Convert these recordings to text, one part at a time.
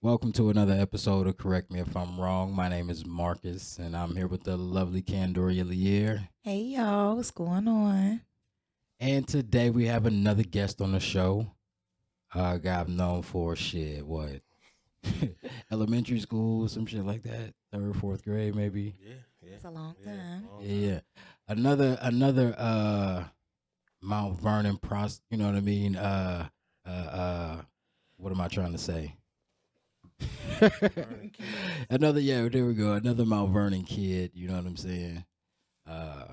Welcome to another episode of Correct Me If I'm Wrong. My name is Marcus, and I'm here with the lovely Candoria Lear. Hey y'all, what's going on? And today we have another guest on the show. A guy I've known for shit, what? Elementary school, some shit like that. Third, fourth grade, maybe. Yeah. It's a long Yeah, time. long Yeah, time. yeah. Another Mount Vernon you know what I mean? What am I trying to say? Vernon kid. There we go. Another Mount Vernon kid. You know what I'm saying? Uh,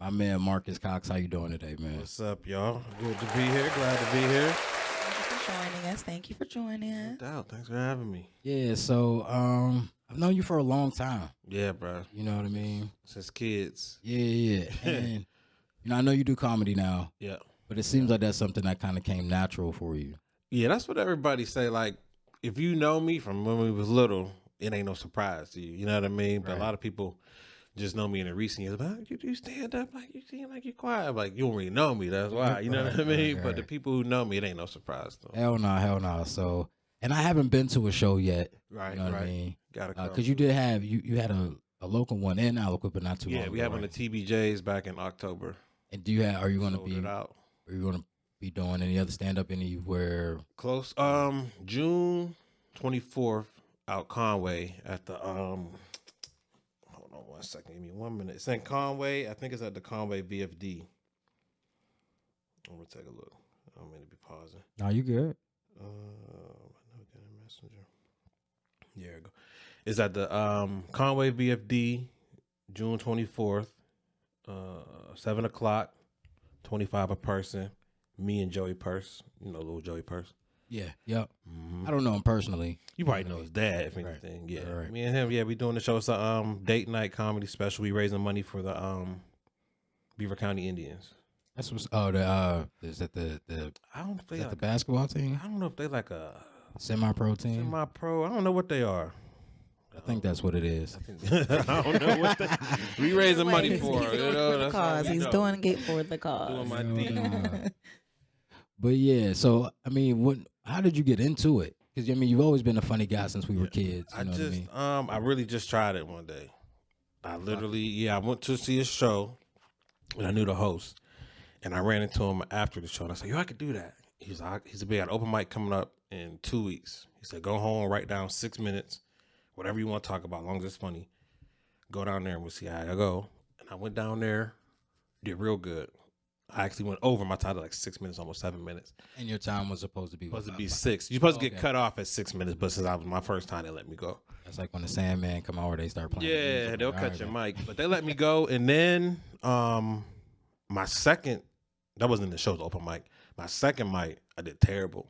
my man Marcus Cox, how you doing today, man? What's up, y'all? Good to be here. Glad to be here. Thank you for joining us. Thank you for joining No us. doubt. Thanks for having me. Yeah. So, I've known you for a long time. Yeah, bro. You know what I mean? Since kids. Yeah. And I know you do comedy now, Yeah. but it seems like that's something that kind of came natural for you. Yeah, that's what everybody say. Like, if you know me from when we was little, it ain't no surprise to you. You know what I mean? But Right. a lot of people just know me in the recent years. But you do stand up, like you seem like you quiet. Like you don't really know me. That's why. You know what I mean? Right. But the people who know me, it ain't no surprise though. Hell no. So, and I haven't been to a show yet. Right, You know what I right. mean? Gotta come. Because you did have you had a local one in Alcoa, but not too long Yeah, we ago, have on the right? TBJs back in October. And are you going to Sold be it out. Are you going to be doing any other stand up anywhere? Close. June 24th out Conway at the hold on one second. Give me 1 minute. It's in Conway. I think it's at the Conway VFD. I'm gonna take a look. I don't mean to be pausing. No, you good. Messenger. There we go. It's at the Conway VFD, June 24th, 7 o'clock, 25 a person. Me and Joey Purse. You know, little Joey Purse. Yeah. Yep. Mm-hmm. I don't know him personally. You probably know his dad, if Right. anything. Yeah. Right. Me and him, yeah, we doing the show. It's a date night comedy special. We raising money for the Beaver County Indians. That's what's is that the I don't know if they is that like, the basketball team? I don't know if they like a Semi-pro team? semi-pro. I don't know what they are. I think that's what it is. I don't know what they. We raising money He's for. doing You it know, for the that's how cause. we He's know. doing it for the cause. Doing my Hell thing. nah. But yeah, so I mean, how did you get into it? Because I mean, you've always been a funny guy since we were kids. You know what I mean? I really just tried it one day. I literally, I went to see a show, and I knew the host, and I ran into him after the show, and I said, "Yo, I could do that." He said, "We got an open mic coming up in 2 weeks." He said, "Go home, write down 6 minutes, whatever you want to talk about, as long as it's funny. Go down there and we'll see how I go." And I went down there, did real good. I actually went over my time to like 6 minutes, almost 7 minutes. And your time was supposed to be Supposed to be about- 6. You're supposed to Okay. get cut off at 6 minutes, but since I was my first time, they let me go. That's like when the Sandman come out, they start playing. the Yeah, music. they'll All cut right, your man. mic, but they let me go. And then my second, that wasn't the show's open mic. My second mic, I did terrible.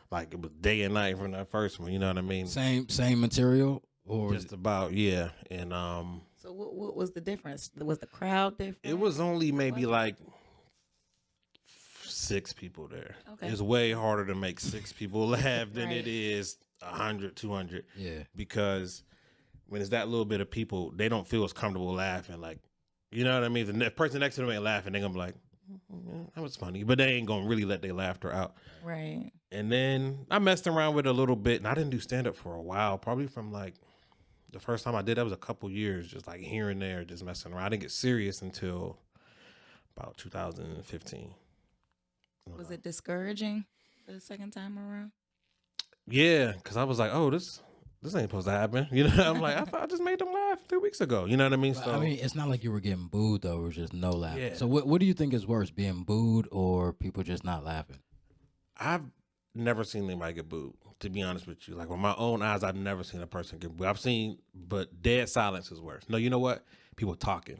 Like it was day and night from that first one. You know what I mean? Same material, or Just about, yeah. And So what was the difference? Was the crowd different? it was only maybe like 6 people there. Okay. It's way harder to make 6 people laugh than Right. it is 100, 200. yeah, Because when it's that little bit of people, they don't feel as comfortable laughing. Like, you know what I mean? The person next to them ain't laughing. They're going to be like, that was funny. But they ain't going to really let their laughter out. Right. And then I messed around with it a little bit. And I didn't do stand-up for a while. Probably from like the first time I did, that was a couple years. Just like here and there, just messing around. I didn't get serious until about 2015. Was it discouraging the second time around? Yeah, because I was like, oh, this ain't supposed to happen. You know, I'm like, I thought I just made them laugh 3 weeks ago. You know what I mean? But, So I mean, it's not like you were getting booed though. It was just no laughing. Yeah. So what do you think is worse, being booed or people just not laughing? I've never seen anybody get booed, to be honest with you. Like with my own eyes, I've never seen a person get booed. I've seen, but dead silence is worse. No, you know what? People talking.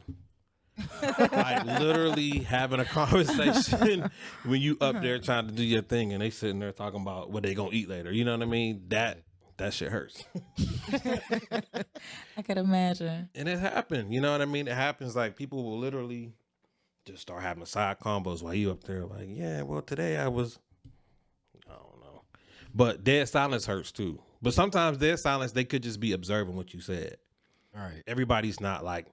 Like literally having a conversation when you up there trying to do your thing and they sitting there talking about what they gonna eat later. You know what I mean? That shit hurts. I could imagine. And it happened. You know what I mean? It happens. Like people will literally just start having side combos while you up there like, yeah, well today I don't know. But dead silence hurts too. But sometimes dead silence, they could just be observing what you said. All right. Everybody's not like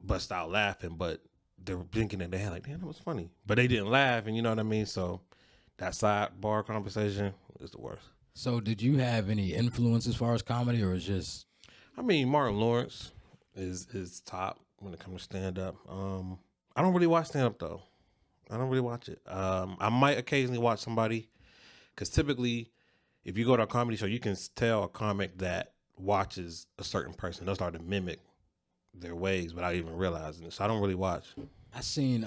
bust out laughing, but they're thinking in their head like, damn, that was funny. But they didn't laugh, and you know what I mean? So that sidebar conversation is the worst. So, did you have any influence as far as comedy, or is just I mean, Martin Lawrence is top when it comes to stand up. I don't really watch stand up though. I don't really watch it. I might occasionally watch somebody because typically, if you go to a comedy show, you can tell a comic that watches a certain person. They'll start to mimic their ways without even realizing it. So I don't really watch. I seen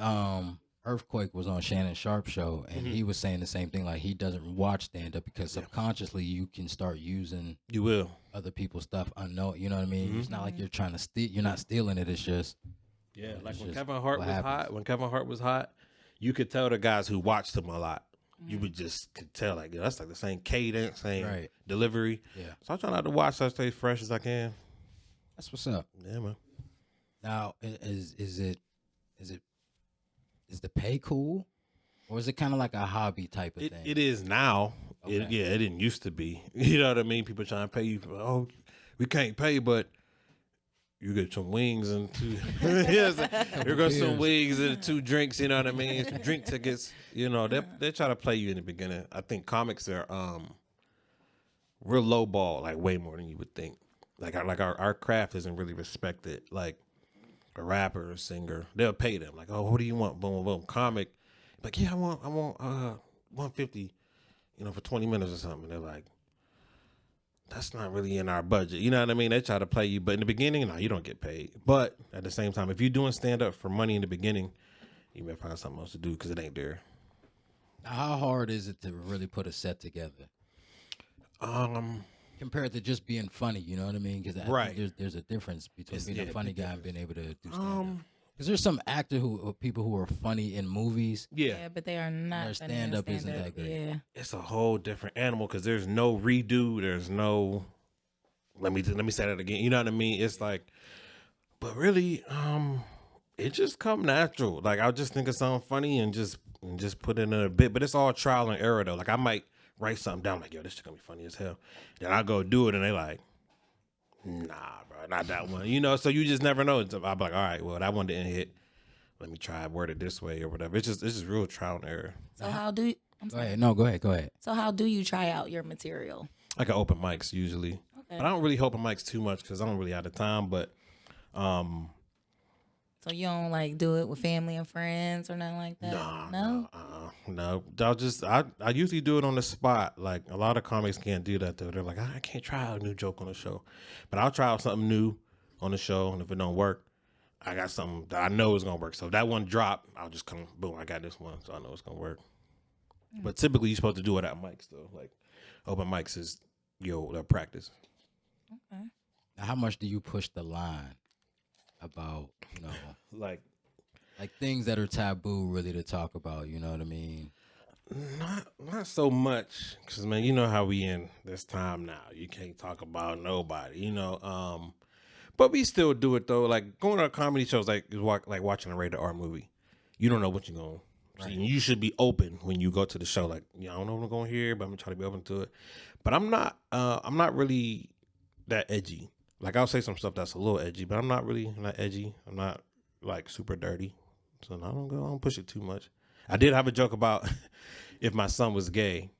Earthquake was on Shannon Sharp's show, and he was saying the same thing. Like he doesn't watch stand up because subconsciously you can start using You will. other people's stuff unknown. You know what I mean? It's not like you're trying to steal. You're not stealing it. It's just Yeah, like it's when just Kevin Hart what was happens. hot. When Kevin Hart was hot, you could tell the guys who watched him a lot. You would just could tell like that's like the same cadence, same Right. delivery. Yeah, So I try not to watch. So I stay fresh as I can. that's what's up. Yeah, man. Now, is the pay cool, or is it kind of like a hobby type of thing? It is now. Okay. It didn't used to be. You know what I mean? People trying to pay you for, oh, we can't pay, but you get some wings and two. Yes, there goes some wings and 2 drinks. You know what I mean? Some drink tickets. You know, they try to play you in the beginning. I think comics are real low ball, like way more than you would think. Like our craft isn't really respected. Like a rapper or singer, they'll pay them. Like, oh, what do you want? Boom, boom, boom. Comic, like, yeah, I want 150. You know, for 20 minutes or something. They're like, that's not really in our budget. You know what I mean? They try to play you, but in the beginning, no, you don't get paid. But at the same time, if you're doing stand up for money in the beginning, you may find something else to do because it ain't there. How hard is it to really put a set together compared to just being funny? You know what I mean? Because Right. there's a difference between It's- being yeah, a funny big guy and being able to do stand up. Um, Because there's some people who are funny in movies. Yeah, but they are not. Their funny in stand-up isn't stand-up. that great. Yeah. it's a whole different animal because there's no redo. There's no. Let me say that again. You know what I mean? It's like, but really, it just come natural. Like I'll just think of something funny and just put it in a bit. But it's all trial and error though. Like I might write something down like, yo, this shit gonna be funny as hell. Then I go do it and they like, nah, bro, not that one. You know, so you just never know. I'll be like, all right, well, that one didn't hit. Let me try word it this way or whatever. It's just real trial and error. So how do you, I'm Go sorry. ahead. No, go ahead. So how do you try out your material? Like an open mics usually. Okay. But I don't really open mics too much because I don't really have the time. But So you don't like do it with family and friends or nothing like that? no. I usually do it on the spot. Like a lot of comics can't do that though. They're like, I can't try out a new joke on the show. But I'll try out something new on the show, and if it don't work, I got something that I know is gonna work. So if that one drop, I'll just come, boom, I got this one, so I know it's gonna work. But typically you're supposed to do it at mics though. Like open mics is their practice. Okay. Now, how much do you push the line about Like things that are taboo really to talk about? You know what I mean? Not so much, because man, you know how we in this time now. You can't talk about nobody, you know. But we still do it though. Like going to comedy shows, like watching a rated R movie. You don't know what you're gonna see. You should be open when you go to the show. Like, I don't know what I'm going to hear, but I'm gonna try to be open to it. But I'm not really that edgy. Like I'll say some stuff that's a little edgy, but I'm not edgy. I'm not like super dirty, so I don't push it too much. I did have a joke about if my son was gay,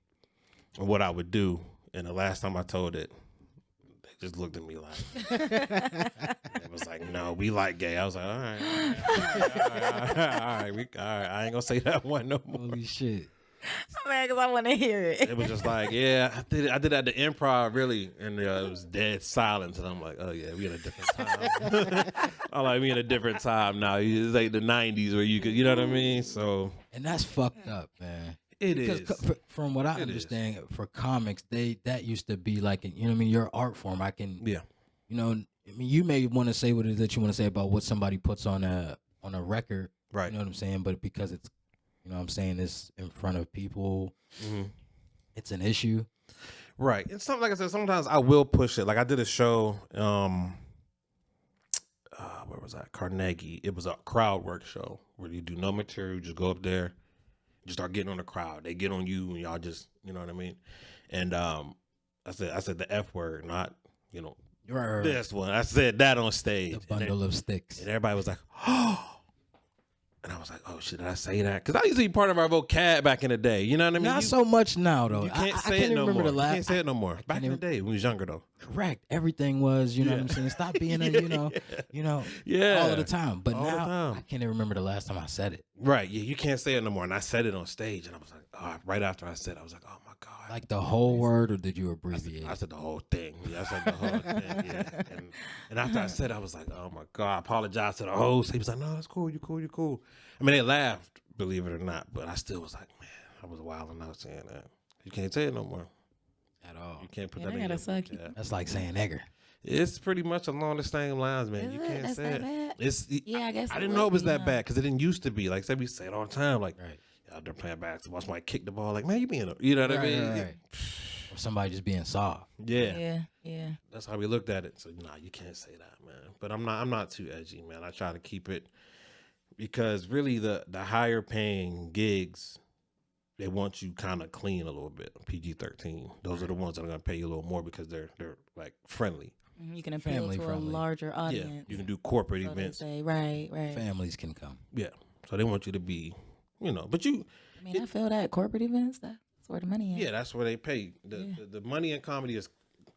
what I would do, and the last time I told it, they just looked at me like, it was like, no, we like gay. I was like, all right, I ain't gonna say that one no more. Holy shit! Man, because I want to hear it. It was just like, yeah, I did at the Improv, really, and it was dead silence, and I'm like, oh yeah, we in a different time. I'm like, we in a different time now. It's like the '90s where you could, you know what I mean? So And that's fucked up, man. it Because is. from what I It is. understand, for comics, that used to be like, you know what I mean, your art form. I can, Yeah. you know, I mean, you may want to say what it is that you want to say about what somebody puts on a record, Right. You know what I'm saying? But because it's, you know what I'm saying, this in front of people, Mm-hmm. it's an issue. Right. And something like I said, sometimes I will push it. Like I did a show, where was that? Carnegie. It was a crowd work show where you do no material, you just go up there, just start getting on the crowd. They get on you and y'all just, you know what I mean? And I said the F word, not, Right. this one. I said that on stage. The bundle of sticks. And everybody was like, oh. And I was like, oh shit, did I say that? Because I used to be part of our vocab back in the day. You know what I mean? Not so much now though. You can't I say can't it no remember more. the last. You can't say it no more. Back in the day, when we was younger though. Correct. Everything was, you know what I'm saying? Stop being a, Yeah. all of the time. But All the now time. I can't even remember the last time I said it. Right. Yeah, you can't say it no more. And I said it on stage, and I was like, right after I said it, I was like, oh my God. Like the whole word, or did you abbreviate? I said the whole thing. Yeah, I said the whole thing. Yeah. And after I said it, I was like, oh my God, I apologized to the host. He was like, no, that's cool. You cool. You cool. I mean, they laughed, believe it or not, but I still was like, man, I was wilding out saying that. You can't say it no more. At all. You can't put Yeah, that they in gotta your suck you. vocab. That's like saying nigger. It's pretty much along the same lines, man. Is You it? can't That's say that it. bad? It's, Yeah, I guess I it didn't would know it was be, that huh? bad because it didn't used to be. Like, say we say it all the time. Like, Right. out there playing basketball, somebody kick the ball. Like, man, you being, you know what I mean? Right. Or somebody just being soft. Yeah. Yeah. That's how we looked at it. So nah, you can't say that, man. But I'm not too edgy, man. I try to keep it because really the higher paying gigs, they want you kind of clean a little bit. PG-13. Those are the ones that are gonna pay you a little more because they're like friendly. You can appeal Family to friendly. a larger audience. Yeah, you can do corporate So they events. say, right. Families can come. Yeah, so they want you to be, but you. I mean, I feel that corporate events, that's where the money is. Yeah, that's where they pay. The money in comedy is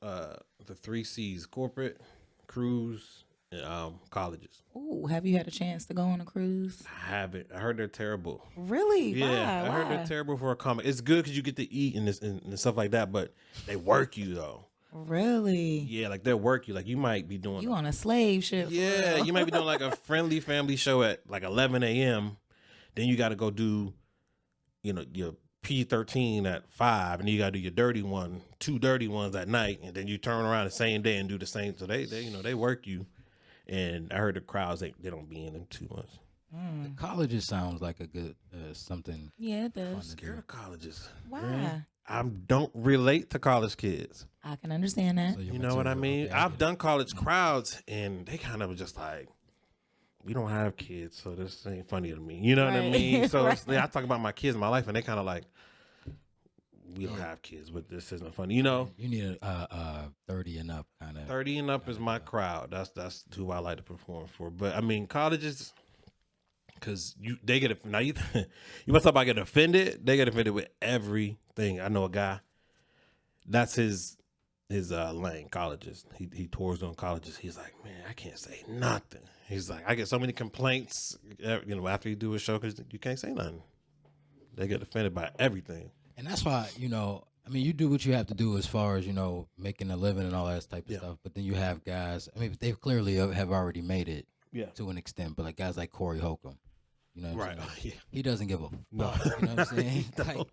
the 3 C's: corporate, cruise, and colleges. Ooh, have you had a chance to go on a cruise? I haven't. I heard they're terrible. Really? Yeah, I heard Why? they're terrible for a comic. It's good because you get to eat and stuff like that, but they work you though. Really? Yeah, like they'll work you. Like you might be doing. You on a slave ship? for Yeah, real. you might be doing like a friendly family show at like 11 a.m. Then you got to go do, your P13 at 5, and then you got to do your dirty one, 2 dirty ones at night, and then you turn around the same day and do the same. So they work you. And I heard the crowds they don't be in them too much. The colleges sounds like a good something. Yeah, it fun does. to Scared do. of colleges. Why? I don't relate to college kids. I can understand that. So You know what I mean? Okay, I've get it. done college crowds, and they kind of were just like, we don't have kids, so this ain't funny to me. You know what I Right. mean? So Right. I talk about my kids in my life, and they kind of like, we don't have kids, but this isn't funny. You know, You need a 30 and up kind of. 30 and up is my crowd. That's who I like to perform for. But I mean, colleges, because they get now you must talk about getting offended. They get offended with everything. I know a guy. That's his lane. Colleges. He tours on colleges. He's like, man, I can't say nothing. He's like, I get so many complaints. After you do a show because you can't say nothing. They get offended by everything. And that's why, you do what you have to do as far as, making a living and all that type of Yeah. stuff. But then you have guys, they clearly have already made it Yeah. to an extent, but like guys like Corey Holcomb, you know what I'm Right. saying? Yeah. He doesn't give a fuck. No. You know what I'm saying? He don't.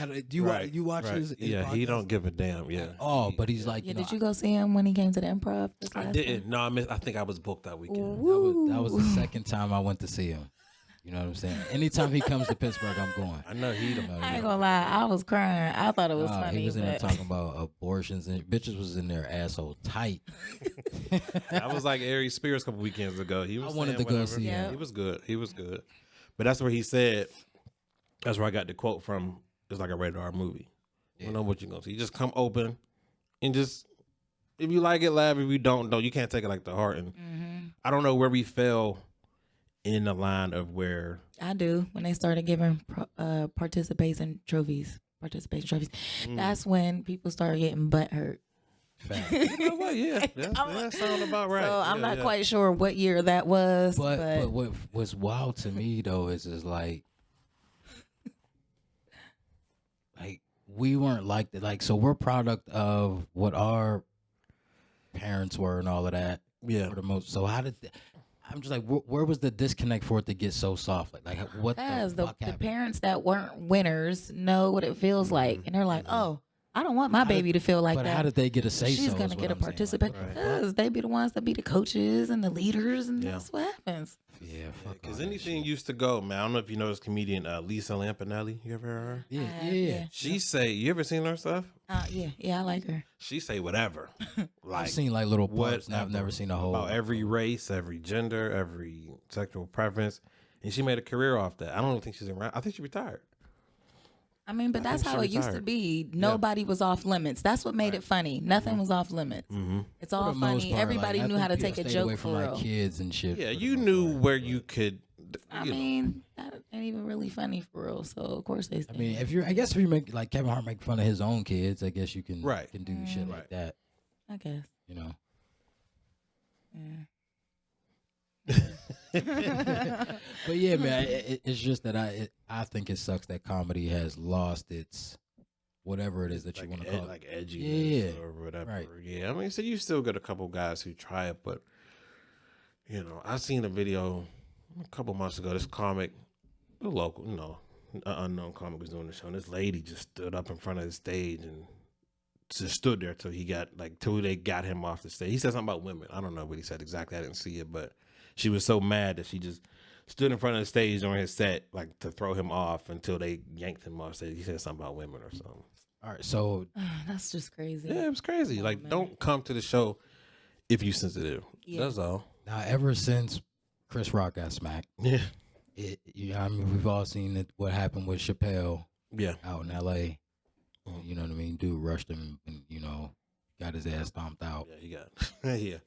Like, do you watch Right. his Yeah, he podcast? don't give a damn. Yeah. Oh, but he's like, Yeah, did you go see him when he came to the Improv? This I last didn't. No, I think I was booked that weekend. that was the second time I went to see him. You know what I'm saying? Anytime he comes to Pittsburgh, I'm going. I know he don't. I ain't gonna lie, I was crying. I thought it was funny. He was in there but- talking about abortions and bitches was in there asshole tight. I was like Aries Spears a couple weekends ago. He was. I wanted saying to go whatever. see him. He was good. He was good. But that's where he said. That's where I got the quote from. It's like a rated R movie. You don't know what you're gonna see. You just come open, and just if you like it, laugh. If you don't, you can't take it like the heart. And I don't know where we fell in the line of where. I do. When they started giving participation trophies. That's when people started getting butt hurt. You know what? Yeah, that sounds about right. So I'm Yeah, not yeah. quite sure what year that was. But what's wild to me though is like we weren't like that. Like, so we're product of what our parents were and all of that. Yeah. For the most. So how did? I'm just like, where was the disconnect for it to get so soft? Like what Because the the fuck happened? parents that weren't winners know what it feels like. And they're like, oh, I don't want my baby to feel like But that. how did they get a say? She's so going is to what get a I'm saying. participate. Like, Because they be the ones that be the coaches and the leaders. And Yeah. that's what happens. yeah, fuck. Because all that anything shit. used to go, man. I don't know if you know this comedian Lisa Lampanelli. You ever heard of her? Yeah, Yeah. yeah. She say, you ever seen her stuff? Yeah, I like her. She say whatever. Like I've seen like little parts. And I've whatever. never seen a whole. About every race, every gender, every sexual preference. And she made a career off that. I don't think she's around. I think she retired. I mean, but I that's think she how it used to retired. be. Nobody was off limits. That's what made it funny. Nothing was off limits. It's For all the most funny. part, Everybody like, I knew how to think take a people stayed away joke from for like real. kids and shit. Yeah, for the you most knew part, where but- you could. I you know. mean, that ain't even really funny for real. So of course they. I mean, I guess if you make like Kevin Hart make fun of his own kids, I guess you can Right. can do shit Right. like that. I guess. You know. Yeah. But yeah, man, it's just that I think it sucks that comedy has lost its whatever it is that you want to call it. Like edginess Yeah, or whatever. right. Yeah, I mean, so you still got a couple guys who try it, but I seen a video a couple months ago. This comic, a local, an unknown comic was doing the show, and this lady just stood up in front of the stage and just stood there till they got him off the stage. He said something about women. I don't know what he said exactly. I didn't see it, but she was so mad that she just stood in front of the stage during his set, like to throw him off until they yanked him off stage. He said something about women or something. All right, so That's just crazy. Yeah, it was crazy. Oh, like, man. don't come to the show if you sensitive. Yeah. That's all. now ever since Chris Rock got smacked, Yeah. I mean, we've all seen what happened with Chappelle Yeah. out in L.A. Mhm. You know what I mean? Dude rushed him and got his ass stomped out. Yeah, he got. Yeah.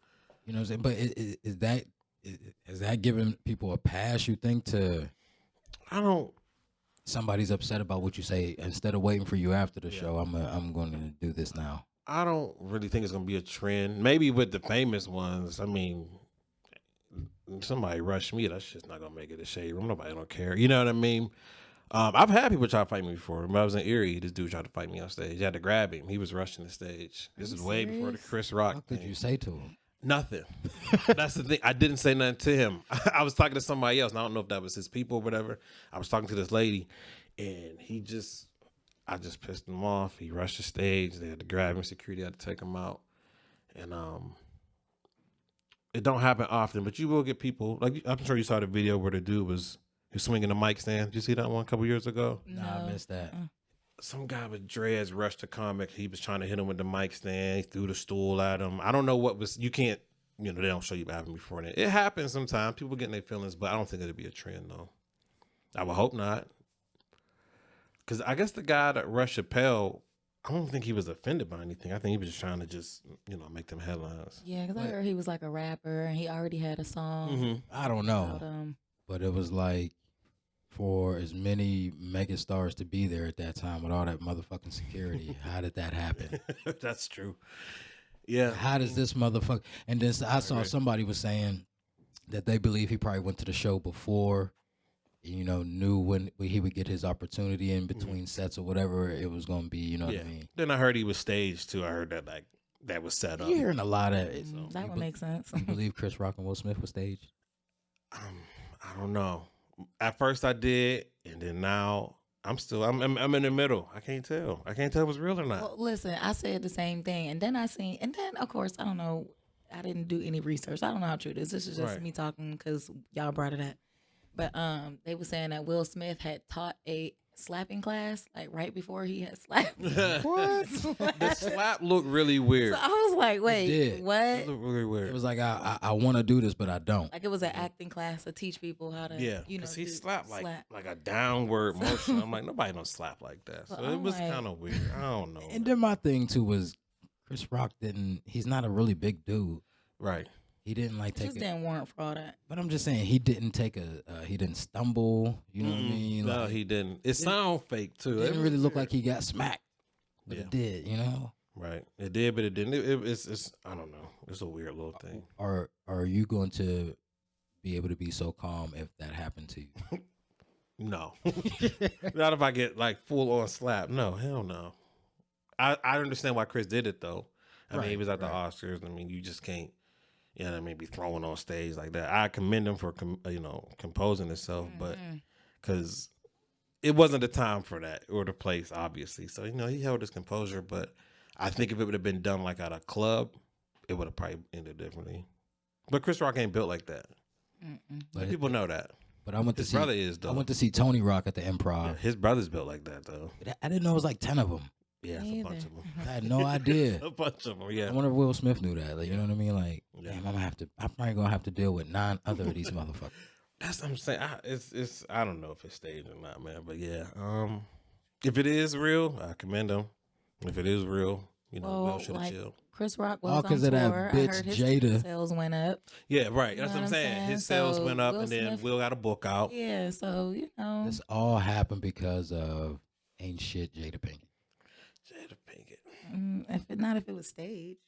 You know what I'm saying? But is that giving people a pass? You think to I don't. somebody's upset about what you say, instead of waiting for you after the Yeah. show, I'm going to do this now. I don't really think it's gonna be a trend. Maybe with the famous ones. I mean, somebody rushed me. That's just not gonna make it a shade room. Nobody don't care. You know what I mean? I've had people try to fight me before. When I was in Erie, this dude tried to fight me on stage. I had to grab him. He was rushing the stage. This is way before the serious? Chris Rock What could thing. you say to him? Nothing. That's the thing. I didn't say nothing to him. I was talking to somebody else, and I don't know if that was his people or whatever. I was talking to this lady, and I just pissed him off. He rushed the stage. They had to grab him. Security had to take him out. And it don't happen often, but you will get people. Like, I'm sure you saw the video where the dude was swinging the mic stand. Did you see that one a couple years ago? Nah, I missed that. Some guy with dreads rushed a comic. He was trying to hit him with the mic stand. He threw the stool at him. I don't know what was. You can't. They don't show you what happened before that. It happens sometimes. People getting their feelings, but I don't think it'll be a trend though. I would hope not. Because I guess the guy that rushed Chappelle, I don't think he was offended by anything. I think he was just trying to make them headlines. Yeah, because I But- heard he was like a rapper and he already had a song Mm-hmm. I don't about know, but it was like for as many megastars to be there at that time with all that motherfucking security. How did that happen? That's true. Yeah. How does this motherfucker? And then I saw agree. somebody was saying that they believe he probably went to the show before, knew when he would get his opportunity in between sets or whatever it was going to be. You know what I mean? Then I heard he was staged too. I heard that that was set up. You're hearing a lot of it. that You would make sense. You believe Chris Rock and Will Smith was staged? I don't know. At first I did, and then now I'm in the middle. I can't tell. I can't tell if it's real or not. Well, listen, I said the same thing, and then of course, I don't know. I didn't do any research. I don't know how true it is. This is just Right. me talking because y'all brought it up. But they were saying that Will Smith had taught a slapping class like right before he had slapped. What? The slap looked really weird. So I was like, wait, did. It what? looked really weird. It was like I want to do this, but I don't. Like it was an acting class to teach people how to, Yeah, you know, because he do- slapped like slap. a downward motion. I'm like, nobody don't slap like that. So Well, it I'm was like- kind of weird. I don't know. And then my thing too was Chris Rock he's not a really big dude. Right. He didn't like It take just it. didn't warrant for all that. But I'm just saying he didn't take he didn't stumble. You know what I mean? No, Like, he didn't. It sound fake too. it didn't was really look weird. like he got smacked, but Yeah. it did. Right. It did, but it didn't. It's I don't know. It's a weird little thing. Are you going to be able to be so calm if that happened to you? No. Not if I get like full on slap. No, hell no. I understand why Chris did it though. I mean, he Right, was at the right. Oscars. I mean, you just can't, be throwing on stage like that. I commend him for, composing himself, but because it wasn't the time for that or the place, obviously. So, he held his composure, but I think if it would have been done like at a club, it would have probably ended differently. But Chris Rock ain't built like that. But People know that. But I went to His see. brother is, though. I went to see Tony Rock at the Yeah, Improv. his brother's built like that, though. I didn't know it was like 10 of them. Yeah, it's Me a bunch either. of them. I had no idea. A bunch of them, yeah. I wonder if Will Smith knew that. Like, you know what I mean? Like, Yeah. damn, I'm probably gonna have to deal with 9 other of these motherfuckers. That's what I'm saying. I don't know if it's staged or not, man. But yeah, if it is real, I commend him. If it is real, You know, Will Well, should have like chilled. Chris Rock All was on 'cause of that tour. I bitch heard his Jada. sales went up. Yeah, right. You That's know what I'm saying. His So sales went up, Will and then Smith- Will got a book out. Yeah, so This all happened because of ain't shit Jada Pinkett. Jada Pinkett. if it was staged.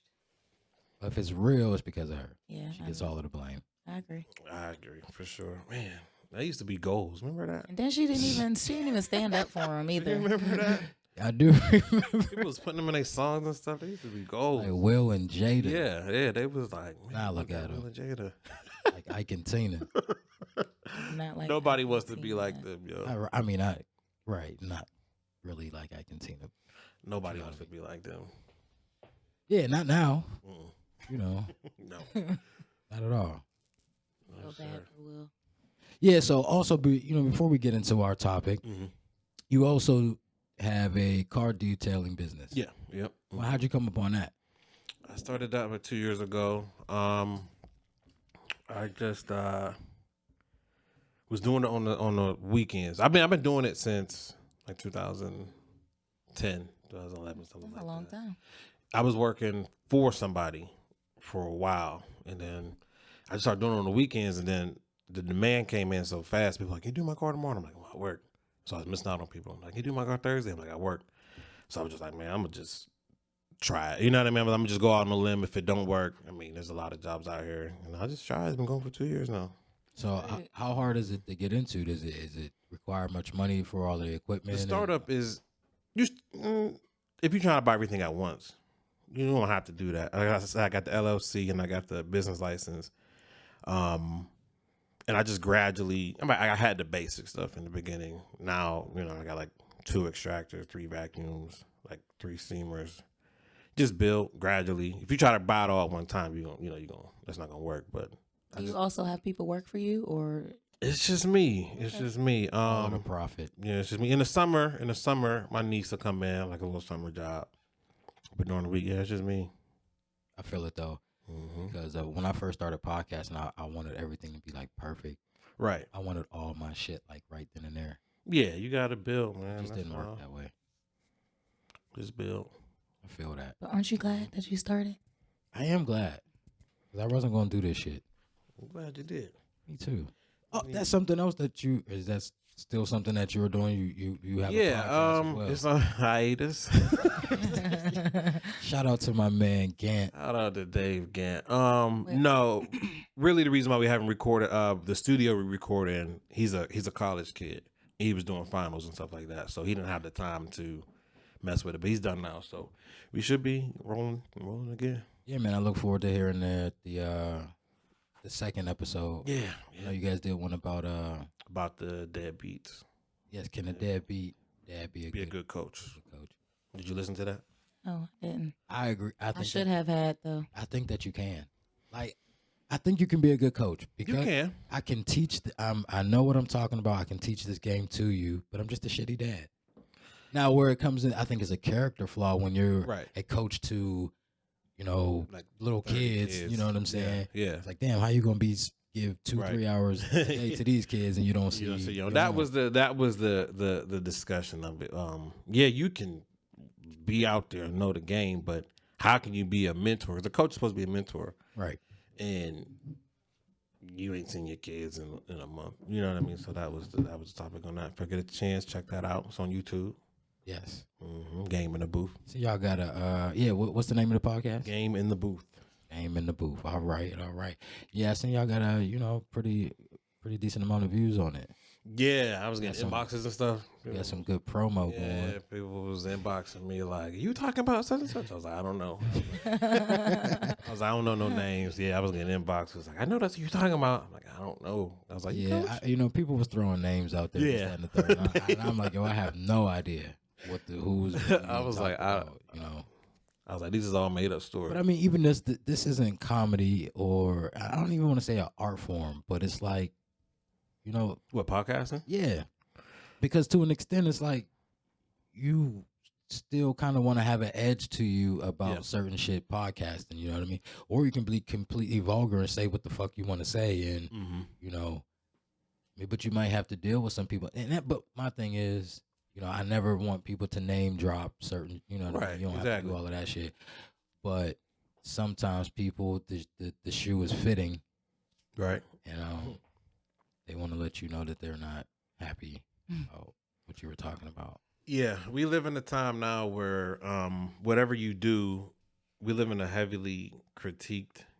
If it's real, it's because of her. Yeah, She gets all of the blame. I agree. I agree for sure. Man, that used to be goals. Remember that? And then she didn't even stand up for him You either. remember that? I do remember. People was putting them in their songs and stuff. They used to be goals. Like Will and Jada. Yeah, they was like, man, Now look at Will them. and Jada. Like Ike and Tina. Not like Nobody Ike wants and to be Tina. like them, yo. I mean, right, not really like Ike and Tina. Nobody wants to be like them. Yeah, not now. Mm. You know, No. not at all. Feel bad for Will. Yeah, so also, before we get into our topic, Mhm. you also have a car detailing business. Yeah. Yep. Well, how'd you come upon that? I started that about 2 years ago. I just was doing it on the weekends. I've been doing it since like 2010, 2011, something That's like a long that. time. I was working for somebody for a while, and then I just started doing it on the weekends, and then the demand came in so fast. People were like, "Can you do my car tomorrow?" I'm like, "Well, I work." So I was missing out on people. I'm like, "Can you do my car Thursday?" I'm like, "I work." So I was just like, "Man, I'm gonna just try it." You know what I mean? I'm gonna just go out on a limb. If it don't work, I mean, there's a lot of jobs out here, and I just try. It's been going for 2 years now. So how hard is it to get into? Is it require much money for all the equipment? The and- startup is if you're trying to buy everything at once, you don't have to do that. I got the LLC and I got the business license, and I just gradually. I had the basic stuff in the beginning. Now I got like 2 extractors, 3 vacuums, like 3 steamers. Just build gradually. If you try to buy it all at one time, you're gonna that's not gonna work. But Do you also have people work for you, or it's just me. It's just me. all the profit. Yeah, it's just me. In the summer, my niece will come in like a little summer job. But during the week, yeah, it's just me. I feel it though, Mm-hmm. because when I first started podcasting, I wanted everything to be like perfect. Right. I wanted all my shit like right then and there. Yeah, you got to build, It man. just That's didn't all. work that way. Just build. I feel that. but aren't you glad that you started? I am glad, 'cause I wasn't gonna do this shit. I'm glad you did. Me too. Oh, that's something else that's still something that you're doing. You have a podcast as well. It's on hiatus. Shout out to my man Gant. Shout out to Dave Gant. No, really, the reason why we haven't recorded the studio we record in, he's a college kid. He was doing finals and stuff like that, so he didn't have the time to mess with it. But he's done now, so we should be rolling again. Yeah, man. I look forward to hearing the second episode. Yeah, You know, you guys did one about about the deadbeats. yes, can a dad be Be a good coach. coach? Did you listen to that? Oh, I didn't. I agree. I I think should have had though. I think that you can. Like, I think you can be a good coach because You can. I can teach. I know what I'm talking about. I can teach this game to you, but I'm just a shitty dad. Now, where it comes in, I think is a character flaw when you're Right. a coach to, Like little 30 kids. You know what I'm saying? Yeah. It's like, damn, how you gonna give 2-3 hours a day to these kids and you don't see? You know, so, your that own? was the discussion of it. Yeah, you can be out there and know the game, but how can you be a mentor? 'Cause the coach is supposed to be a mentor, right. and you ain't seen your kids in a month. You know what I mean? So that was the topic on that. If you get a chance, check that out. It's on YouTube. Yes. Game in the booth. So y'all got a what's the name of the podcast? Game in the booth. Game in the booth. All right. Yeah, I seen y'all got a pretty decent amount of views on it. Yeah, I was getting some- inboxes and stuff. You got some good promo Yeah, going. people was inboxing me like, "You talking about such and such?" I was like, "I don't know." I don't know no names. Yeah, I was getting inboxes like, "I know that's what you're talking about." I'm like, "I don't know." I was like, Yeah, people was throwing names out there. Yeah. This, that, and the third. And I'm like, yo, I have no idea who's. I was like, I was like, "These is all made up stories." But I mean, even this isn't comedy, or I don't even want to say an art form, but it's like, What, podcasting? yeah, because to an extent, it's like you still kind of want to have an edge to you about Yeah. certain shit podcasting. You know what I mean? Or you can be completely vulgar and say what the fuck you want to say, and but you might have to deal with some people. But my thing is, You know, I never want people to name drop certain. You know, what I mean? Right, You don't have to exactly. do all of that shit. But sometimes people, the shoe is fitting. Right. You know, they want to let you know that they're not happy about what you were talking about. Yeah, we live in a time now where whatever you do, we live in a heavily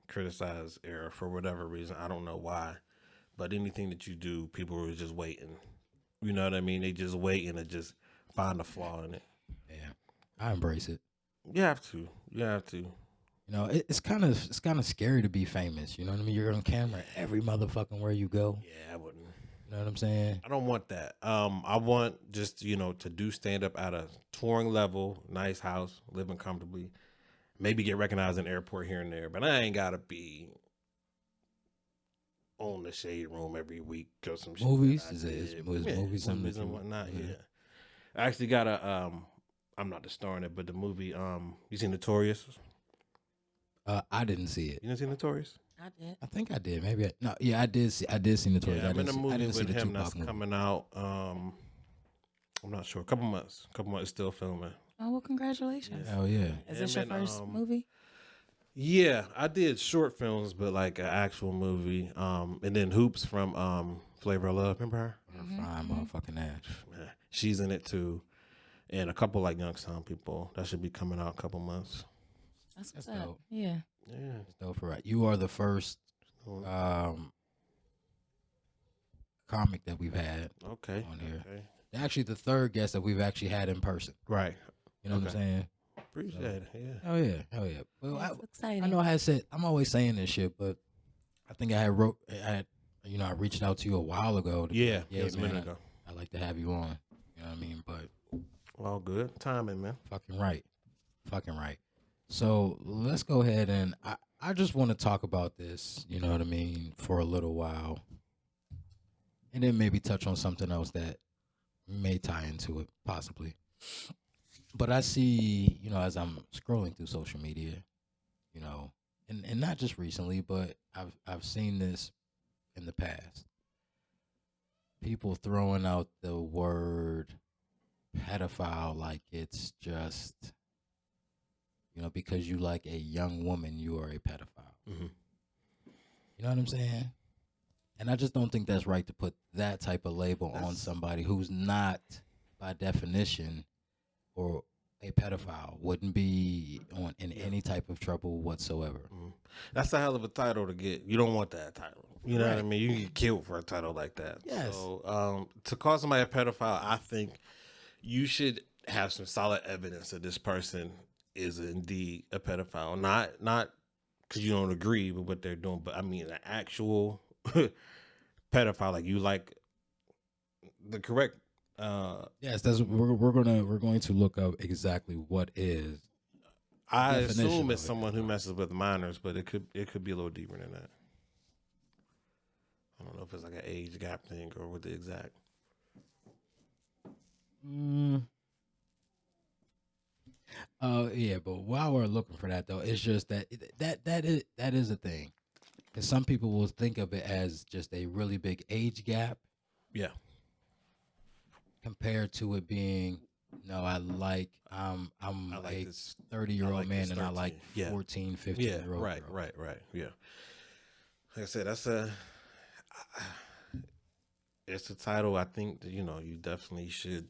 criticized era for whatever reason. I don't know why, but anything that you do, people are just waiting. You know what I mean? They just waiting to just find a flaw in it. Yeah, I embrace it. You have to. You have to. You know, it's kind of scary to be famous. You know what I mean? You're on camera every motherfucking where you go. Yeah, I wouldn't. You know what I'm saying? I don't want that. I want just to do stand up at a touring level, nice house, living comfortably, maybe get recognized in the airport here and there, but I ain't gotta be on the shade room every week because some shit Movies? that I Is it- is- did. is Yeah, movies something movies that and you- whatnot. mhm. Yeah, I actually got a I'm not the star in it, but the movie you seen Notorious? I didn't see it. You didn't see Notorious? I did. I think I did. Maybe no. Yeah, I did see. I did see Notorious. Yeah, I I'm in didn't a see, I movie didn't see with the him that's Tupac movie. coming out. I'm not sure. A couple months. It's still filming. Oh well, congratulations. Hell yeah. Is this Him your and, first movie? Yeah, I did short films, but like an actual movie. And then Hoops from Flavor of Love. Remember her? Her fine motherfucking ass. Man, she's in it too. And a couple like Youngstown people. That should be coming out a couple months. That's what's That's up. dope. Yeah. Yeah. That's dope for right. You are the first comic that we've had Okay. on here. Okay. Actually, the third guest that we've actually had in person. Right. You know what I'm Okay. saying? Appreciate it. Yeah. Hell yeah, hell yeah. Well, That's exciting. I know I had said I'm always saying this shit, but I think I had I reached out to you a while ago. To be Yeah. like, It was a man, minute ago. I'd like to have you on. You know what I mean? But All good. Timing, man. fucking right. So let's go ahead and I just want to talk about this, you know what I mean, for a little while. And then maybe touch on something else that may tie into it, possibly. But I see, as I'm scrolling through social media, and not just recently, but I've seen this in the past. People throwing out the word pedophile like it's just, because you like a young woman, you are a pedophile. Mm-hmm. You know what I'm saying? And I just don't think that's right to put that type of label on somebody who's not, by definition, or a pedophile, wouldn't be in any type of trouble whatsoever. Mm-hmm. That's a hell of a title to get. You don't want that title. You know what I Right. mean? You can get killed for a title like that. Yes. So to call somebody a pedophile, I think you should have some solid evidence that this person is indeed a pedophile. Not because you don't agree with what they're doing, but I mean an actual pedophile. Like you like the correct. Yes, we're going to look up exactly what is. I definition assume of it's it. someone who messes with minors, but it could be a little deeper than that. I don't know if it's like an age gap thing or what the exact. Yeah, but while we're looking for that though, it's just that is a thing. Because some people will think of it as just a really big age gap Yeah. compared to it being, I'm I like a this 30-year-old like man this and I like 13. Yeah. 14, 15 Yeah, year old right. Yeah. Like I said, it's a title I think that, you definitely should.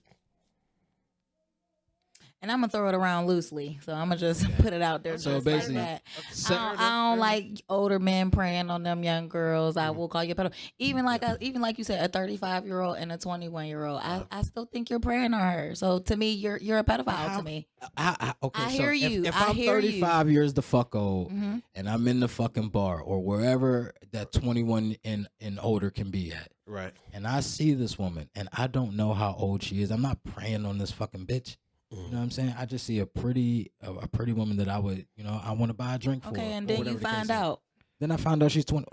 And I'm gonna throw it around loosely, so I'm gonna just put it out there. So just basically- like that. I don't like older men preying on them young girls. I will call you a pedophile. Even like you said, a 35-year-old and a 21-year-old. I still think you're preying on her. So to me, you're a pedophile to me. Okay, I so hear you. If I I'm hear you. 35 years the fuck old Mhm. and I'm in the fucking bar or wherever that 21 and older can be at, Right. and I see this woman and I don't know how old she is, I'm not preying on this fucking bitch. You know what I'm saying? I just see a pretty woman that I would, I want to buy a drink for. Okay, and or then whatever you the case find is. out. Then I find out she's 20.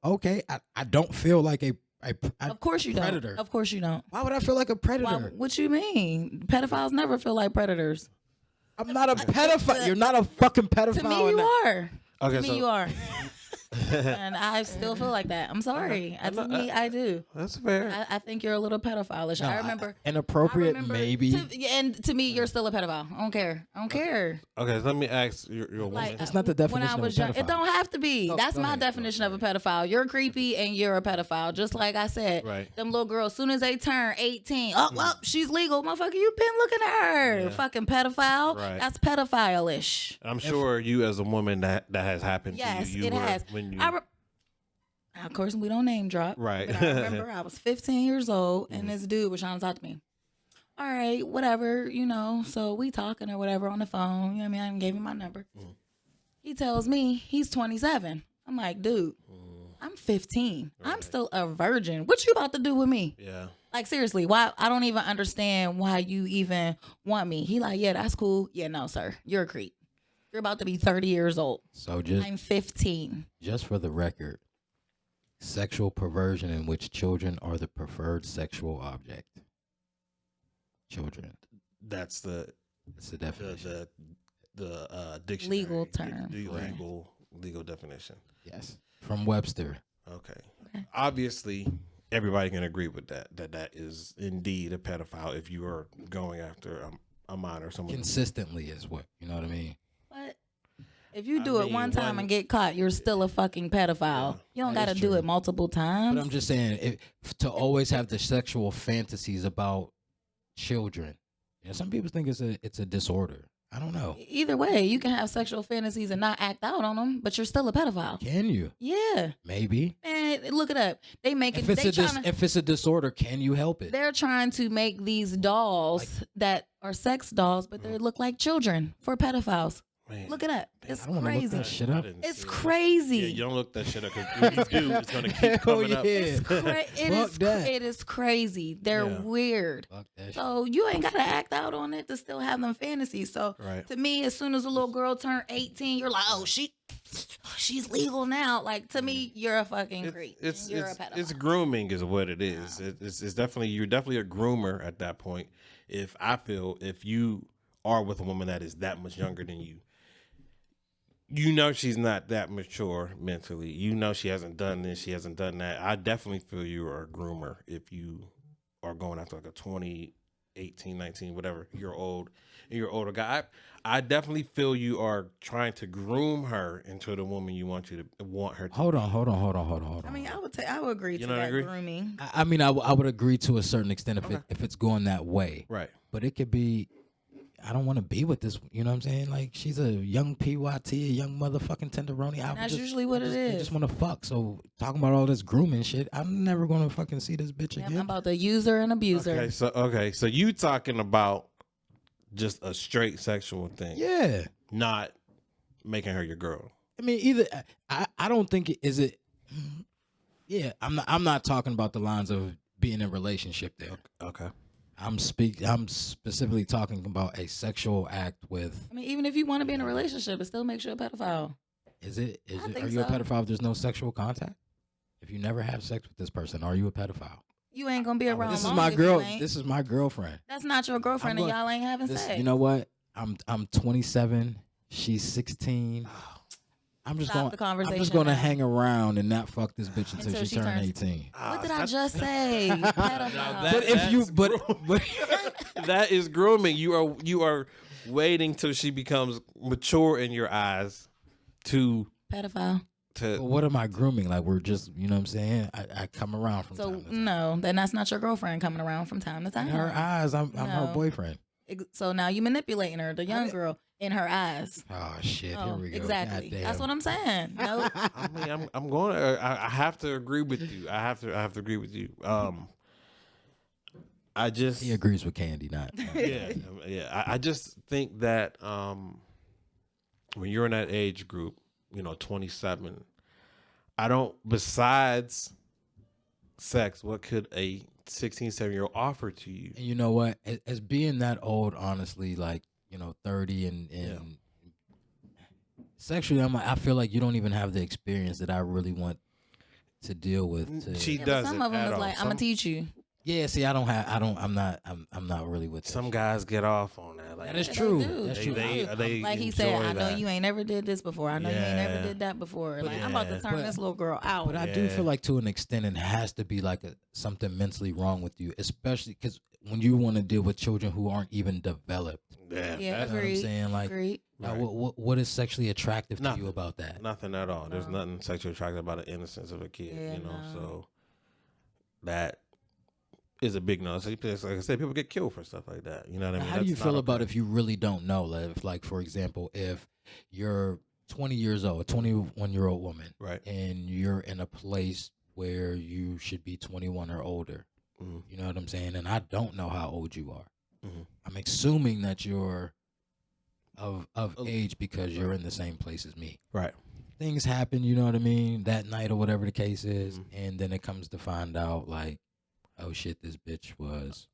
Okay. I don't feel like a Of course you predator. don't. Of course you don't. Why would I feel like a predator? What you mean? Pedophiles never feel like predators. I'm not a pedophile. You're not a fucking pedophile. To me, you are. Okay, To me, you are. And I still feel like that. I'm sorry. To me, I do. That's fair. I think you're a little pedophile-ish. No, I remember. inappropriate, I remember maybe. and to me, you're still a pedophile. I don't care. I don't care. Okay, so let me ask your woman. Like, That's not the when definition I was of a young, pedophile. it don't have to be. Oh, That's go my ahead. definition of a pedophile. You're creepy and you're a pedophile. Just like I said, Right. them little girls, soon as they turn 18, oh, well, she's legal. Motherfucker, you been looking at her. Yeah. Fucking pedophile. Right. That's pedophile-ish. I'm sure you, as a woman, that has happened Yes, to you. it has. When you, Of course, we don't name drop. Right. But I remember I was 15 years old and this dude was trying to talk to me. All right, whatever, so we talking or whatever on the phone. You know what I mean? I gave him my number. He tells me he's 27. I'm like, dude, I'm 15. Right. I'm still a virgin. What you about to do with me? Yeah. Like, seriously, why? I don't even understand why you even want me. He like, yeah, that's cool. Yeah, no, sir. You're a creep. You're about to be 30 years old. So I'm 15. just for the record, sexual perversion in which children are the preferred sexual object. Children. That's the definition. the dictionary Legal term. The Right. legal definition. Yes. From Webster. Okay. Obviously, everybody can agree with that is indeed a pedophile if you are going after a minor, someone. Consistently is what, you know what I mean? But if you do I it mean, one time and get caught, you're still a fucking pedophile. Yeah, You don't that got to is do true. it multiple times. But I'm just saying, to always have the sexual fantasies about children. Some people think it's a disorder. I don't know. Either way, you can have sexual fantasies and not act out on them, but you're still a pedophile. Can you? Yeah, Maybe. man, look it up. They make it. If it's a disorder, can you help it? They're trying to make these dolls that are sex dolls, but they look like children for pedophiles. Man, Look it up. man, It's I don't wanna look crazy. that shit up. I didn't It's see it. crazy. Yeah, you don't look that shit up because if you do, it's gonna keep Hell coming up. yeah. It Fuck is. that. It is crazy. They're Yeah. weird. Fuck that shit. So you ain't gotta act out on it to still have them fantasies. So Right. to me, as soon as a little girl turned 18, you're like, oh, she's legal now. Like to me, you're a fucking creep. You're a pedophile. It's grooming is what it is. It's definitely, you're definitely a groomer at that point. If you are with a woman that is that much younger than you, she's not that mature mentally. She hasn't done this, she hasn't done that. I definitely feel you are a groomer if you are going after like a 20, 18, 19, whatever you're old, and you're an older guy. I definitely feel you are trying to groom her into the woman you want her to. Hold on. I mean, I would agree You to don't that agree? grooming. I mean, I would agree to a certain extent if it's going that way. Right. But it could be, I don't want to be with this. You know what I'm saying? Like, she's a young PYT, a young motherfucking tenderoni. That's usually what it I is. just want to fuck. So talking about all this grooming shit, I'm never gonna fucking see this bitch Yep, again. I'm about the user and abuser. So you talking about just a straight sexual thing, Yeah. not making her your girl. I mean, either I don't think is it. Yeah, I'm not talking about the lines of being in a relationship there. Okay. I'm specifically talking about a sexual act with. I mean, even if you want to be in a relationship, it still makes you a pedophile. Is it? I think Are you a so. pedophile if there's no sexual contact? If you never have sex with this person, are you a pedophile? You ain't gonna be around. This is long my if girl. you ain't. This is my girlfriend. That's not your girlfriend, and I'm y'all ain't having This, sex. you know what? I'm 27. She's 16. I'm just Stop going. the conversation I'm just going to now. hang around and not fuck this bitch until Until she she turns turns- 18. What did I just say? Pedophile. But if you, but That is grooming. You are waiting till she becomes mature in your eyes to Pedophile. But what am I grooming? Like, we're just, you know what I'm saying? I come around from So time to time. no, then that's not your girlfriend coming around from time to time. In her eyes, I'm her No. boyfriend. So now you manipulating her, the young girl, in her eyes. Oh shit! Oh, Here we go. exactly. Goddamn. That's what I'm saying. No, I mean, I'm going to, I have to agree with you. I have to agree with you. I just, He agrees with Candy, not. yeah. I just think that when you're in that age group, 27, I don't, besides sex, what could a 16, 17-year-old offer to you? And you know what? As being that old, honestly, like 30 and sexually, I feel like you don't even have the experience that I really want to deal with. She but doesn't. some of them at is all. like, I'm gonna teach you. Yeah, see, I'm not really with Some that. guys get off on that. Like That is They true. do. That's They, true. they Like he said, enjoy I know that. you ain't never did this before. I know you ain't never Yeah. did that before. Like I'm about to Yeah. turn this little girl out. But I do Yeah. feel like to an extent it has to be like something mentally wrong with you, especially because when you want to deal with children who aren't even developed. Yeah, Yeah, that's You know what I'm agreed. saying? Like, Agreed. now, Right. what is sexually attractive to Nothing. you about that? nothing at all. There's No. nothing sexually attractive about the innocence of a kid, Yeah, you know. no. So that is a big no. So like I said, people get killed for stuff like that. You know what I Now, mean? how do you That's feel not about okay. if you really don't know? Like, for example, if you're 20 years old, a 21-year-old woman, Right. and you're in a place where you should be 21 or older. Mhm. You know what I'm saying? And I don't know how old you are. Mhm. I'm assuming that you're of age because you're in the same place as me. Right. Things happen, you know what I mean, that night or whatever the case is, Mhm. and then it comes to find out like, oh shit, this bitch was.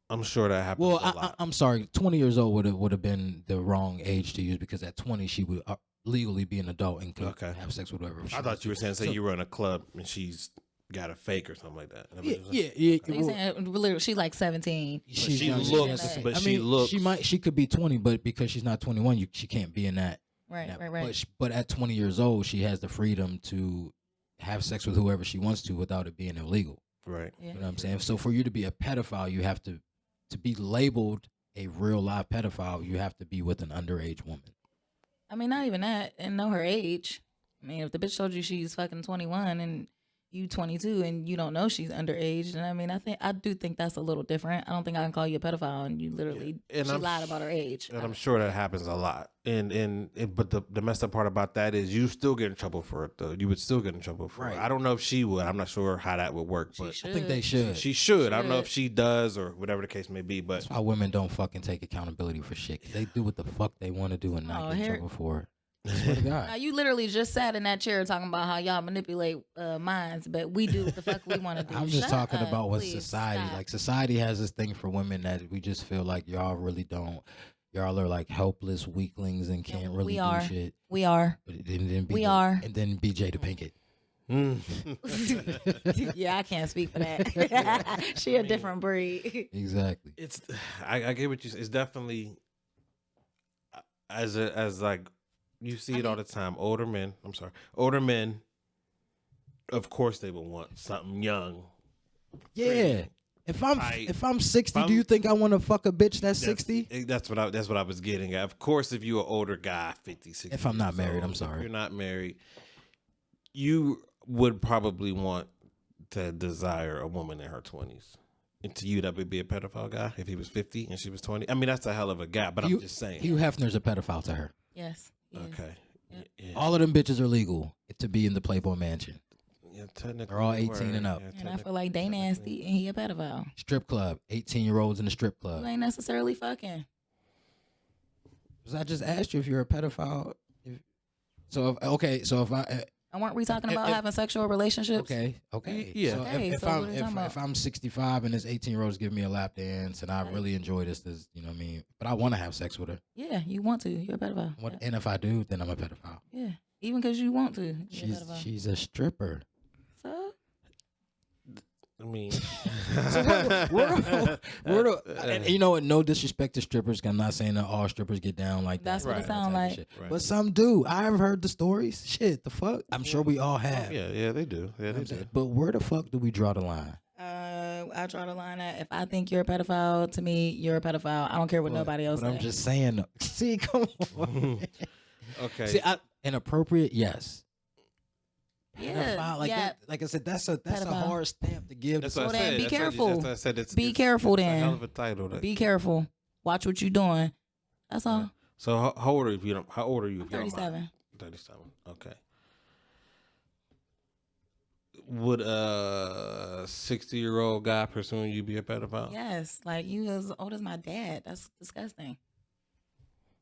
I'm sure that happens Well, a lot. I'm sorry, 20 years old would have been the wrong age to use because at 20 she would legally be an adult and could Okay. have sex with whoever. She I wants thought you were to. saying, say So- you were in a club and she's got a fake or something like that. Is that what Yeah, you're saying? yeah. So you saying literally she's like 17. She's she young, looks, has to- but I she mean, looks. She could be 20, but because she's not 21, she can't be in that. Right, that- right, right. But at 20 years old, she has the freedom to have sex with whoever she wants to without it being illegal. Right. Yeah. You know what I'm saying? So for you to be a pedophile, you have to be labeled a real live pedophile. You have to be with an underage woman. I mean, not even that, and know her age. I mean, if the bitch told you she's fucking 21 and you 22 and you don't know she's underage, then I mean, I do think that's a little different. I don't think I can call you a pedophile and you literally And she I'm lied about her age. And I'm sure that happens a lot. But the messed up part about that is you still get in trouble for it though. You would still get in trouble for it. Right. I don't know if she would. I'm not sure how that would work, She but should. I think they should. she should. I don't know if Should. she does or whatever the case may be. But That's why women don't fucking take accountability for shit. 'Cause they do what the fuck they want to do and not Oh, get in here- trouble for it. I swear to Now, God. you literally just sat in that chair talking about how y'all manipulate minds, but we do what the fuck we want to do. I'm just Shut talking up, about what please, society, stop. like society has this thing for women that we just feel like y'all really don't. Y'all are like helpless weaklings and Yeah, can't really we do are. shit. We are. But then We are. And then BJ to Pinkett. Yeah, I can't speak for that. She a different breed. Exactly. it's I get what you say. It's definitely as like you see it all the time. Older men. Of course, they will want something young. Yeah. If I'm 60, if do you I'm- think I want to fuck a bitch that's 60? That's what I was getting at. Of course, if you're an older guy, 50, 60. If I'm not years married, I'm old, sorry. If you're not married, you would probably want to desire a woman in her 20s. And to you, that would be a pedophile guy if he was 50 and she was 20. I mean, that's a hell of a guy, but I'm just saying. Hugh Hefner's a pedophile to her. Yes. yes. Okay. Yep. Yeah. All of them bitches are legal to be in the Playboy Mansion. Yeah, technically They're all they 18 were. and up. Yeah, And I technically- feel like they nasty and he a pedophile. Strip club, 18-year-olds in the strip club. You ain't necessarily fucking. Because I just asked you if you're a pedophile. So if I And weren't we talking about if- having sexual relationships? okay. Yeah. So Okay, if so what are you talking about? if I'm 65 and this 18-year-old's giving me a lap dance and I Right. really enjoy this, you know what I mean? But I want to have sex with her. Yeah, you want to. You're a pedophile. What? Yeah. And if I do, then I'm a pedophile. Yeah. Even because you want to. You're a pedophile. She's a stripper. So? I mean, And you know what? No disrespect to strippers. 'Cause I'm not saying that all strippers get down like That's that. what it Right. sound type of like. shit. Right. But some do. I've heard the stories. Shit, the fuck? I'm sure we all have. yeah, they do. Yeah, You know they what I'm do. saying? But where the fuck do we draw the line? I draw the line at if I think you're a pedophile, to me, you're a pedophile. I don't care what nobody else But I'm says. just saying. See, come on. Okay. See, inappropriate, yes. Yeah, Pedophile, like yeah. that, like I said, that's a Pedophile. hard stamp to give. That's to what I Well, then said. be That's what- careful. That's what I said. Be careful it's a then. hell of a title. Be careful. Watch what you're doing. That's all. So how old are you? If you don't, how old are you? If you don't mind? 37. 37. Okay. Would a 60-year-old guy pursuing you be a pedophile? Yes, like you as old as my dad. That's disgusting.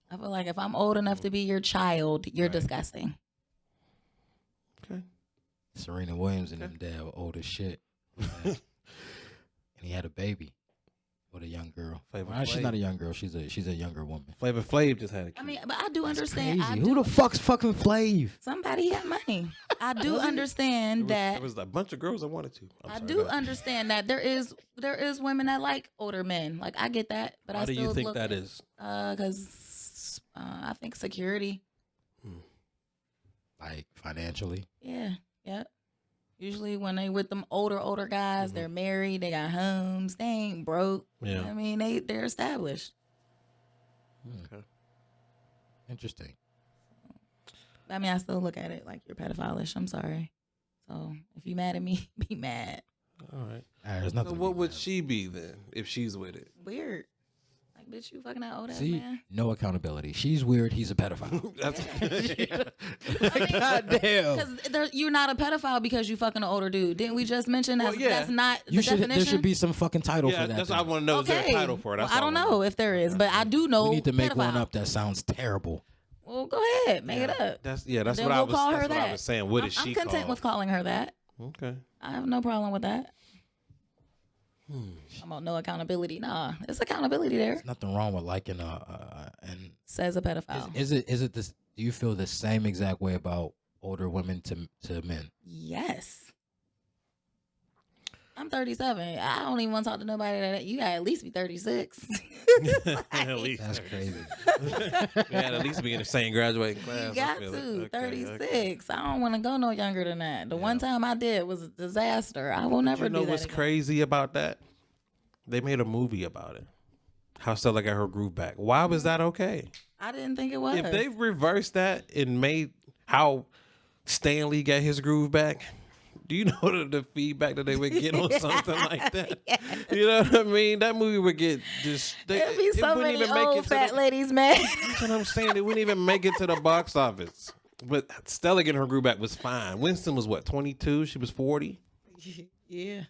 I feel like if I'm old enough to be your child, you're Right. disgusting. Okay. Serena Williams and them dad were old as shit. And he had a baby. with a young girl. Flavor Well, she's Flav. not a young girl. She's a younger woman. Flavor Flav just had a kid. I mean, but I do understand. Crazy. I Who do, the fuck's fucking Flav? somebody had money. I do understand there that. was a bunch of girls that wanted to. I sorry, do go ahead. understand that there is women that like older men. Like I get that, but Why I do still you think look that at, is? Because I think security. Like financially. Yeah, yeah. Usually when they with them older guys, they're married, they got homes, they ain't broke. Yeah. I mean, they're established. Okay. Interesting. I mean, I still look at it like you're pedophile-ish. I'm sorry. So if you mad at me, be mad. All right. There's So nothing. to what be would mad she be then if she's with it? Weird. Like, bitch, you fucking that old about. ass See, man. no accountability. She's weird. He's a pedophile. God damn. Because you're not a pedophile because you fucking an older dude. Didn't we just mention that's, Well, yeah. that's not You the should. definition? There should be some fucking title Yeah, for that. that's what I then. want to know. Is there a Okay. title for it? That's Well, I all don't wanna know if there is, but I do know. We need to make one pedophile. up that sounds terrible. Well, go ahead, make it up. That's Then what we'll I was. call her That's what I that. was saying. What is I'm she content called? with calling her that. Okay. I have no problem with that. I'm about no accountability. Nah, there's accountability there. There's nothing wrong with liking and Says a pedophile. is it this? Do you feel the same exact way about older women to men? Yes. I'm 37. I don't even want to talk to nobody that you got at least be 36. At least That's crazy. we had at least be in the same graduating class. You I got feel to. it. Okay, 36. okay. I don't want to go no younger than that. The one time I did was a disaster. I will never You know do that what's again. crazy about that? They made a movie about it. How Stella got her groove back. Why was that okay? I didn't think it was. If they reversed that and made how Stanley got his groove back, do you know the feedback that they would get on something like that? Yeah. You know what I mean? That movie would get just. There'd be so many old fat ladies, man. That's what I'm saying. It wouldn't even make it to the box office. But Stella getting her groove back was fine. Winston was what, 22? She was 40. Yeah.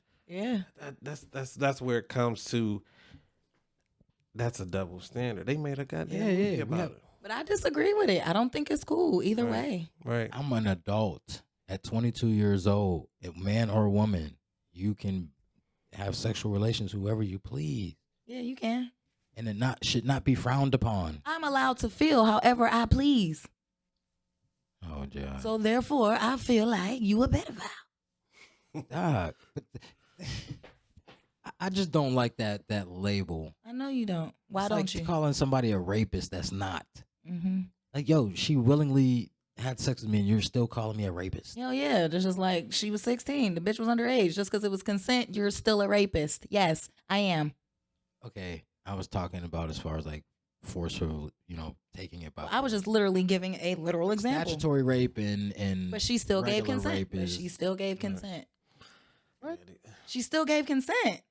That's where it comes to. That's a double standard. They made a goddamn Yeah, movie we about have- it. But I disagree with it. I don't think it's cool either way. Right. I'm an adult at 22 years old. A man or woman, you can have sexual relations whoever you please, Yeah, you can. and it should not be frowned upon. I'm allowed to feel however I please. Oh, John. So therefore, I feel like you a pedophile. Dog, but I just don't like that label. I know you don't. Why It's don't like you? calling somebody a rapist that's not. Mm-hmm. Like, yo, she willingly had sex with me, and you're still calling me a rapist. Hell yeah. This is like she was 16. The bitch was underage. Just because it was consent, you're still a rapist. Yes, I am. Okay, I was talking about as far as like forceful, taking it by. I was just literally giving a literal example. statutory rape and. But she still gave regular consent. rape But is- she still gave consent. What? She still gave consent.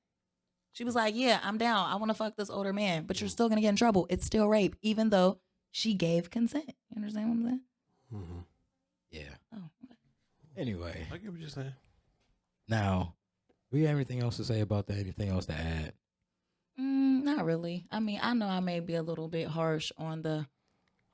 She was like, yeah, I'm down. I want to fuck this older man. But you're still going to get in trouble. It's still rape, even though she gave consent. You understand what I'm saying? Mm-hmm. Yeah. Oh, okay. Anyway, I get what you're saying. now, do you have anything else to say about that? Anything else to add? Not really. I mean, I know I may be a little bit harsh on the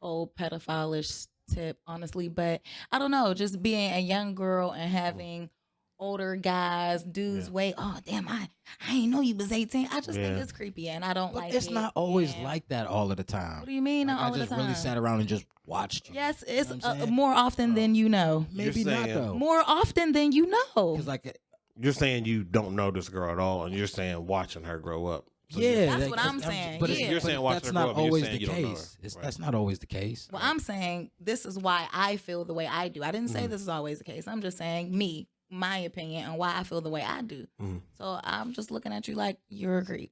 whole pedophile-ish tip, honestly, but I don't know. Just being a young girl and having older guys, dudes, wait, oh damn, I ain't know you was 18. I just think Yeah. it's creepy, and I don't But like it's it. not always And- like that all of the time. What do you mean? Like, Not all I of the just time. really sat around and just watched you. Yes, it's You know what I'm saying? more often than you know. Maybe You're not saying- though. More often than you know. Because like, You're saying you don't know this girl at all, and you're saying watching her grow up. So yeah, That's like, what I'm saying, But yeah. You're saying watching that's her not grow up, you're always saying the you don't know her. case. Right. That's not always the case. Well, I'm saying this is why I feel the way I do. I didn't say this is always the case. I'm just saying my opinion on why I feel the way I do. Mhm. So I'm just looking at you like you're a creep.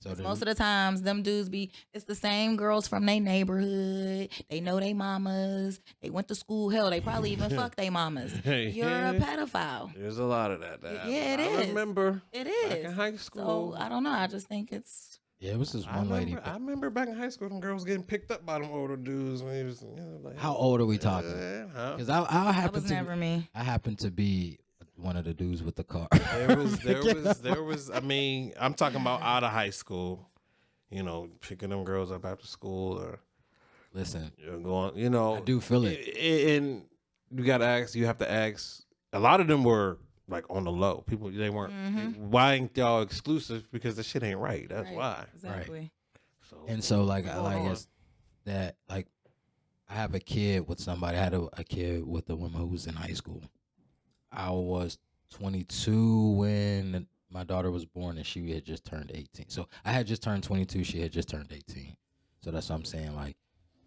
So then- Most of the times, them dudes it's the same girls from their neighborhood. They know they mamas. They went to school. Hell, they probably even fuck they mamas. You're a pedophile. There's a lot of that. Yeah, it I is. remember It back is. in high So school. I don't know. I just think it's. yeah, it was this I one lady. remember back in high school, them girls getting picked up by them older dudes when he was, like, How old are we talking? huh? Because I That happen was never me. I happen to be one of the dudes with the car. There was. I mean, I'm talking about out of high school. Picking them girls up after school or Listen, going. I do feel it. And you got to ask. You have to ask. A lot of them were like on the low. People they weren't. Mm-hmm. Why ain't y'all exclusive? Because the shit ain't right. That's Right, why. Exactly. So And so like what's I going on? guess that like I have a kid with somebody. I had a kid with a woman who was in high school. I was 22 when my daughter was born, and she had just turned 18. So I had just turned 22. She had just turned 18. So that's what I'm saying. Like,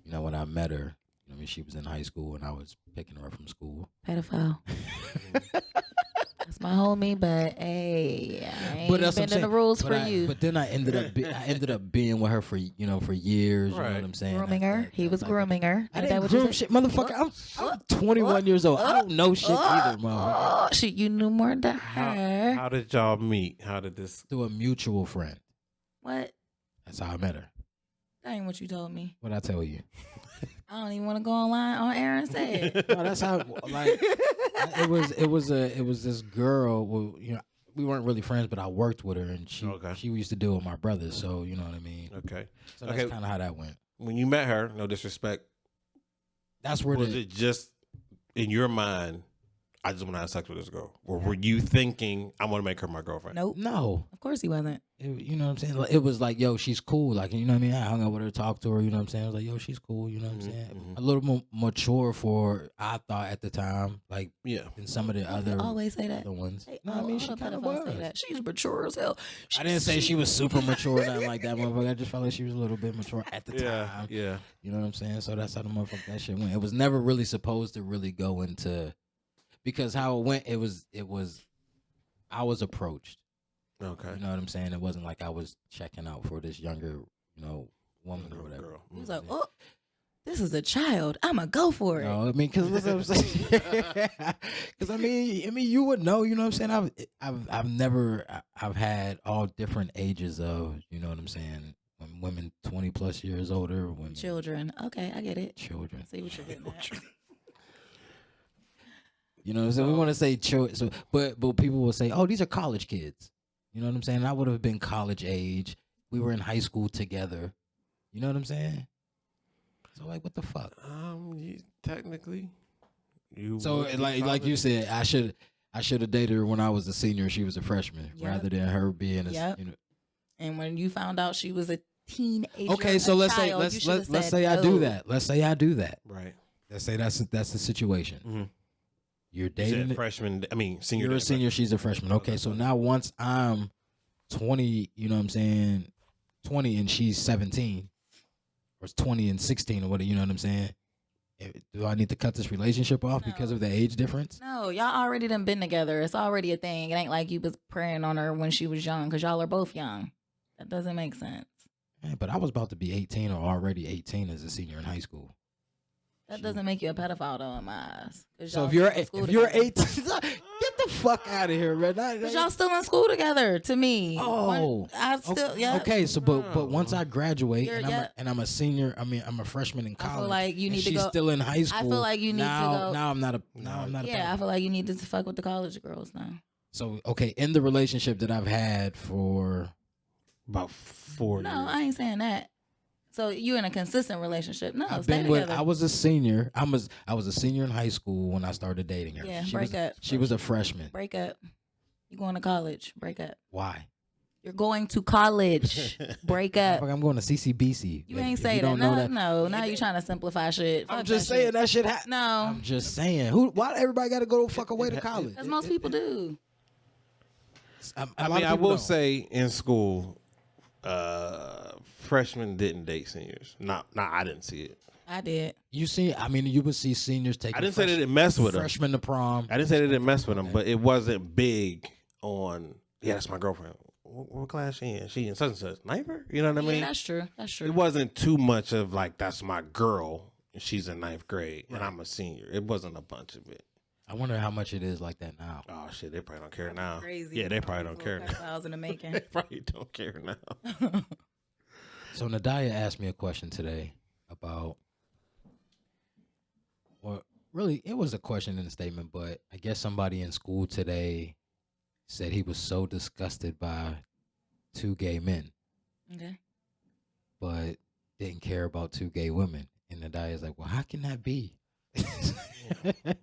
you know, when I met her, I mean, she was in high school, and I was picking her up from school. Pedophile. That's my homie, but hey, I ain't But that's what I'm bending the saying. rules But for I- you. But then I ended up being with her for for years. You know Right. what I'm saying? Grooming her. He was like- grooming her. I Ain't that didn't what you groom said? shit, motherfucker. I'm 21 years old. I don't know shit either, motherfucker. Oh, shit, you knew more than her. How did y'all meet? How did this? Through a mutual friend. What? That's how I met her. That ain't what you told me. What'd I tell you? I don't even want to go online on air and say it. No, that's how. Like, it was this girl. Well, you know, we weren't really friends, but I worked with her, and she used to deal with my brother. So you know what I mean. Okay. So that's kind of how that went. When you met her, no disrespect, That's where was it just in your mind? I just want to have sex with this girl, or were you thinking I want to make her my girlfriend? Nope. No. Of course he wasn't. You know what I'm saying? Like, it was like, yo, she's cool. Like, you know what I mean? I hung out with her, talked to her. You know what I'm saying? I was like, yo, she's cool. You know what I'm saying? A little more mature for I thought at the time, like than some of the other always say that. other ones. They No, I mean all she the kind of pedophiles was. say that. She's mature as hell. I didn't say she was super mature or nothing like that, motherfucker. I just felt like she was a little bit mature at the time. Yeah. You know what I'm saying? So that's how the motherfucker that shit went. It was never really supposed to really go into, because how it went, it was I was approached. Okay. You know what I'm saying? It wasn't like I was checking out for this younger, woman or whatever. Girl. He was like, oh, this is a child. I'ma go for it. No, I mean, because listen, what I'm saying, because I mean, you would know. You know what I'm saying? I've had all different ages of, you know what I'm saying? When women 20 plus years older, women Children. Okay, I get it. children. See what you're getting at. You know what I'm saying? We want to say children, so, but people will say, oh, these are college kids. You know what I'm saying? I would have been college age. We were in high school together. You know what I'm saying? So like, what the fuck? Technically, you. So like you said, I should have dated her when I was a senior and she was a freshman, rather than her being a. You know. And when you found out she was a teenager, Okay, so let's say I do that. Let's say I do that. Right. Let's say that's the situation. Mm-hmm. You're dating a freshman. I mean, senior. You're a senior. She's a freshman. Okay, so now once I'm 20, you know what I'm saying, 20 and she's 17, or 20 and 16 or whatever. You know what I'm saying? Do I need to cut this relationship off because of the age difference? No, y'all already done been together. It's already a thing. It ain't like you was preying on her when she was young, because y'all are both young. That doesn't make sense. Man, but I was about to be 18 or already 18 as a senior in high school. That doesn't make you a pedophile, though, in my eyes. So if you're 18, get the fuck out of here, man. But y'all still in school together, to me. Oh, I still, yeah. Okay, so but once I graduate and I'm a senior, I mean I'm a freshman in college. I feel like you need to she's go. still in high school. I feel like you need to go. Now I'm not a. Yeah, I feel like you need to fuck with the college girls now. So okay, in the relationship that I've had for about 4 years. No, I ain't saying that. So you in a consistent relationship? No, I've stay been together. with. I was a senior. I was a senior in high school when I started dating her. Yeah, She was a freshman. Break up. You going to college? Break up. Why? You're going to college. Break up. I'm going to CCBC. You ain't say that. No. Now you trying to simplify shit. I'm just saying that shit. No. I'm just saying. Why everybody got to go fuck away to college? Because most people do. I will say in school, freshmen didn't date seniors. I didn't see it. I did. You see, I mean, you would see seniors taking. I didn't say they didn't mess with them. Freshmen to prom. I didn't say they didn't mess with them, but it wasn't big on. Yeah, that's my girlfriend. What class she in? She in such and such. Ninth? You know what I mean? That's true. That's true. It wasn't too much of like that's my girl. And she's in ninth grade, and I'm a senior. It wasn't a bunch of it. I wonder how much it is like that now. Oh shit, they probably don't care now. Crazy. Yeah, they probably don't care now. $1,000 in the making. They probably don't care now. So Nadia asked me a question today about, well, really, it was a question in the statement, but I guess somebody in school today said he was so disgusted by 2 gay men, Okay. but didn't care about 2 gay women. And Nadia's like, well, how can that be?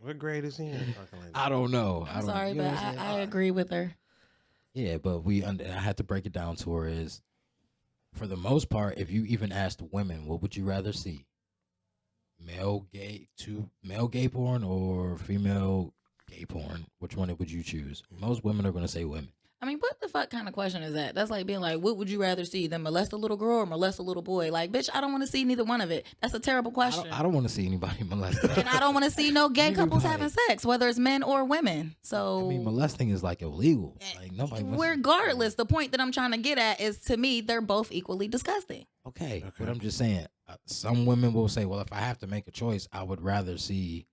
What grade is he in? Talking like that? I don't know. I'm sorry, but I agree with her. Yeah, but I had to break it down to her is, for the most part, if you even asked women, what would you rather see? Male gay porn or female gay porn? Which one would you choose? Most women are going to say women. I mean, what the fuck kind of question is that? That's like being like, what would you rather see, them molest a little girl or molest a little boy? Like, bitch, I don't want to see neither one of it. That's a terrible question. I don't want to see anybody molested. And I don't want to see no gay couples having sex, whether it's men or women. So, I mean, molesting is like illegal. Like nobody. Regardless, the point that I'm trying to get at is, to me, they're both equally disgusting. Okay, but I'm just saying, some women will say, well, if I have to make a choice, I would rather see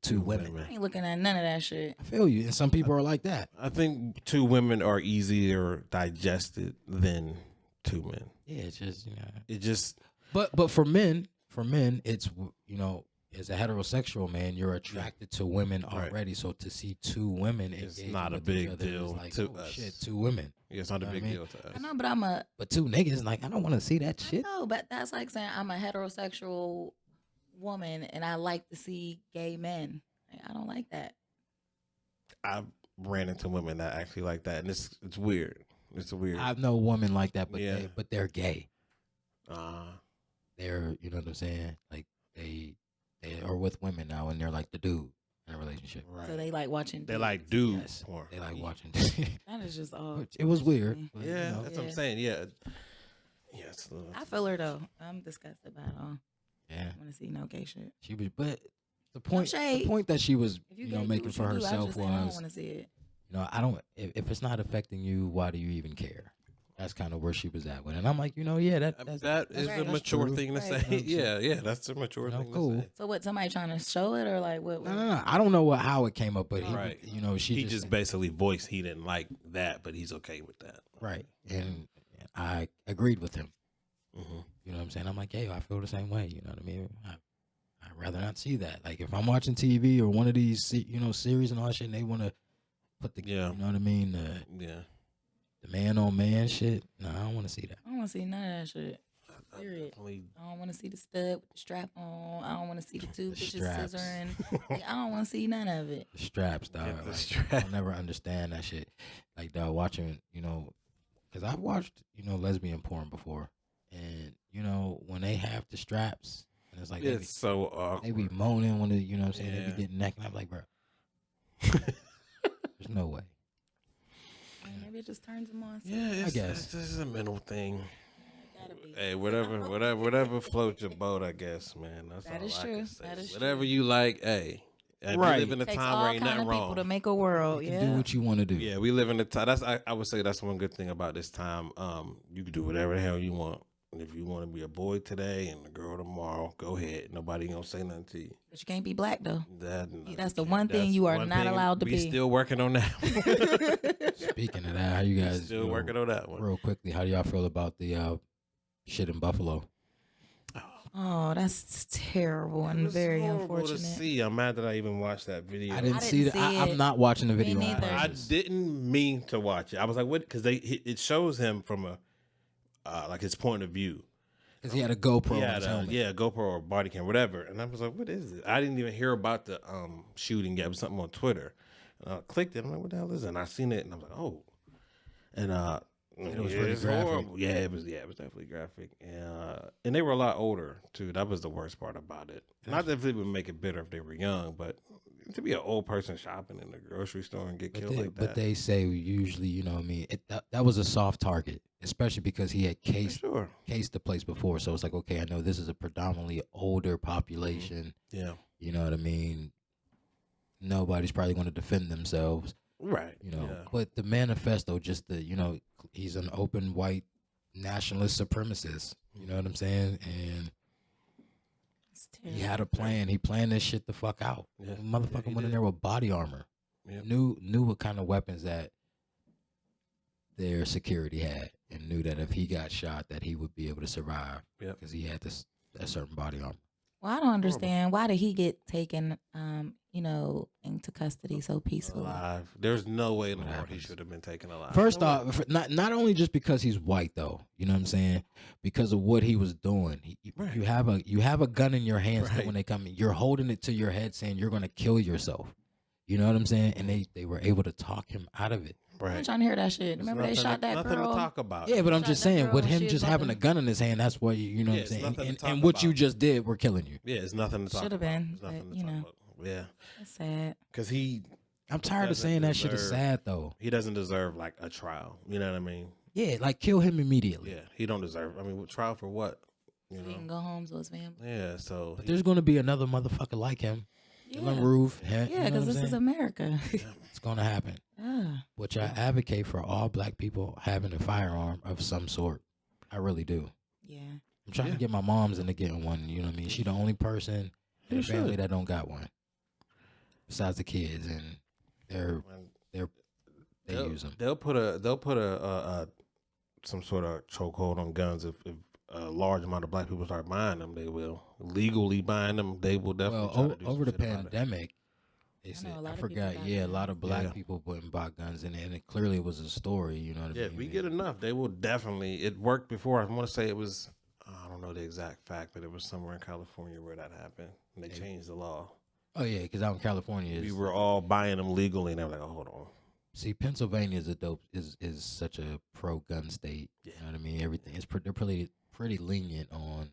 two women. I ain't looking at none of that shit. I feel you, and some people are like that. I think two women are easier digested than two men. Yeah, it's just It just But for men, it's as a heterosexual man, you're attracted to women already. So to see two women, it's engaging not a with each big other deal is like, to oh, us. shit, two women. Yeah, it's not a big deal to us. I know, but But two niggas, like I don't want to see that shit. No, but that's like saying I'm a heterosexual woman and I like to see gay men. I don't like that. I've ran into women that actually like that, and it's weird. It's weird. I know women like that, but Yeah. they're gay. Uh, They're, you know what I'm saying? Like they are with women now, and they're like the dude in a relationship. right. So they like watching. They dudes. like dude Yes, porn. they like watching. That is just all. It was weird. But, Yeah, you know. that's what I'm saying. Yeah, yeah. It's a little, I feel her though. I'm disgusted by it all. Yeah, I want to see no gay shit. she was, but the point shade. that she was, If you making for herself I don't was, want to see it. I don't. If it's not affecting you, why do you even care? That's kind of where she was at with it. And I'm like, yeah, that that's is right. a That's mature true. thing to Right. say. Yeah, that's a mature thing cool. to say. So what? Somebody trying to show it or like what? no. I don't know how it came up, but Right. she He just basically voiced he didn't like that, but he's okay with that. right, and I agreed with him. Mm-hmm. You know what I'm saying? I'm like, hey, I feel the same way. You know what I mean? I'd rather not see that. Like if I'm watching TV or one of these, series and all that shit, and they want to put the, Yeah. you know what I mean? Yeah. The man on man shit. No, I don't want to see that. I don't want to see none of that shit. Period. I don't want to see the stud with the strap on. I don't want to see the two bitches straps. scissoring. I don't want to see none of it. The straps, dog. Yeah, the Like, strap. I'll never understand that shit. Like, dog, watching, because I've watched, lesbian porn before. And, when they have the straps, and it's like, It's so they awkward. be moaning when, you know what I'm saying? They Yeah. be getting naked. I'm like, bro, there's no way. Maybe it just turns them on. Yeah, I guess. this is a mental thing. Gotta be. Hey, whatever floats your boat, I guess, man. That's That all is I true. can say. That is Whatever true. you like, hey. We Right. live in a Takes time all where ain't kind nothing of people wrong. to make a world. You Yeah. can do what you want to do. Yeah, we live in a time. I would say that's one good thing about this time. You can do whatever the hell you want. And if you want to be a boy today and a girl tomorrow, go ahead. Nobody gonna say nothing to you. But you can't be black though. That's the one thing you are not allowed to we be. still working on that. Speaking of that, how you guys Still working on that one. real quickly, how do y'all feel about the shit in Buffalo? Oh, that's terrible and It's very horrible unfortunate. to see. I'm mad that I even watched that video. I didn't didn't see that. see I'm it. not watching the video. on neither. I purpose. didn't mean to watch it. I was like, what? Because it shows him from a like his point of view. Because he had a GoPro He on had his a helmet. GoPro or body cam, whatever. And I was like, what is it? I didn't even hear about the shooting yet. It was something on Twitter. And I clicked it. I'm like, what the hell is it? And I seen it, and I was like, oh. And it was pretty graphic. horrible. Yeah, it was definitely graphic. And they were a lot older too. That was the worst part about it. Not that it would make it bitter if they were young, but to be an old person shopping in the grocery store and get killed like that. But they say usually, you know what I mean, that was a soft target, especially because he had cased the place before. So it's like, okay, I know this is a predominantly older population. Yeah. You know what I mean? Nobody's probably going to defend themselves. Right. But the manifesto, just he's an open white nationalist supremacist. You know what I'm saying? And It's he terrible. had a plan. He planned this shit the fuck out. Yeah. The motherfucker he went in did. there with body armor. Yeah. Knew what kind of weapons that their security had, and knew that if he got shot, that he would be able to survive. Yep. Because he had a certain body armor. Well, I don't understand. Why did he get taken? into custody so peacefully. Alive. There's no way in the What world he happens? should have been taken alive. First No way. off, not only just because he's white though, you know what I'm saying? Because of what he was doing. Right. You have a gun in your hands Right. when they come in. You're holding it to your head saying you're going to kill yourself. You know what I'm saying? And they were able to talk him out of it. I'm Right. trying to hear that shit. There's Remember they nothing shot that nothing girl? to talk about. Yeah, but I'm Shot just that saying, girl with when him she was just about having to- a gun in his hand, that's why you know Yeah, what I'm it's saying. nothing to And, talk and what you about. just did, we're killing you. Yeah, it's nothing to talk Should've about. been, It's nothing but, to talk about. Yeah, That's sad. because he I'm tired of doesn't saying that shit is deserve- sad though. he doesn't deserve like a trial. You know what I mean? Yeah, like kill him immediately. Yeah, he don't deserve. I mean, trial for what? You So he can know? go home to his family. Yeah. So But there's going to be another motherfucker like him. Dylan Roof. Yeah, because this is America. It's going to happen. Yeah. Which I advocate for all black people having a firearm of some sort. I really do. Yeah. I'm trying to get my mom's into getting one. You know what I mean? She the only person in You the family should. that don't got one, besides the kids, and they they'll, use them. They'll put a some sort of chokehold on guns if a large amount of black people start buying them. They will legally buying them. They will definitely try to do Over some the shit about it. pandemic, they I said know a lot I of people forgot. got Yeah, a lot guns. of black Yeah. people went and bought guns, and it clearly was a story. You know what I Yeah, mean? if we get enough, they will definitely. It worked before. I want to say it was. I don't know the exact fact, but it was somewhere in California where that happened. And they changed the law. Oh yeah, because out in California, We is, were all buying them legally, and they were like, "Oh, hold on." see, Pennsylvania is a dope is such a pro gun state. Yeah. You know what I mean? Everything is they're pretty lenient on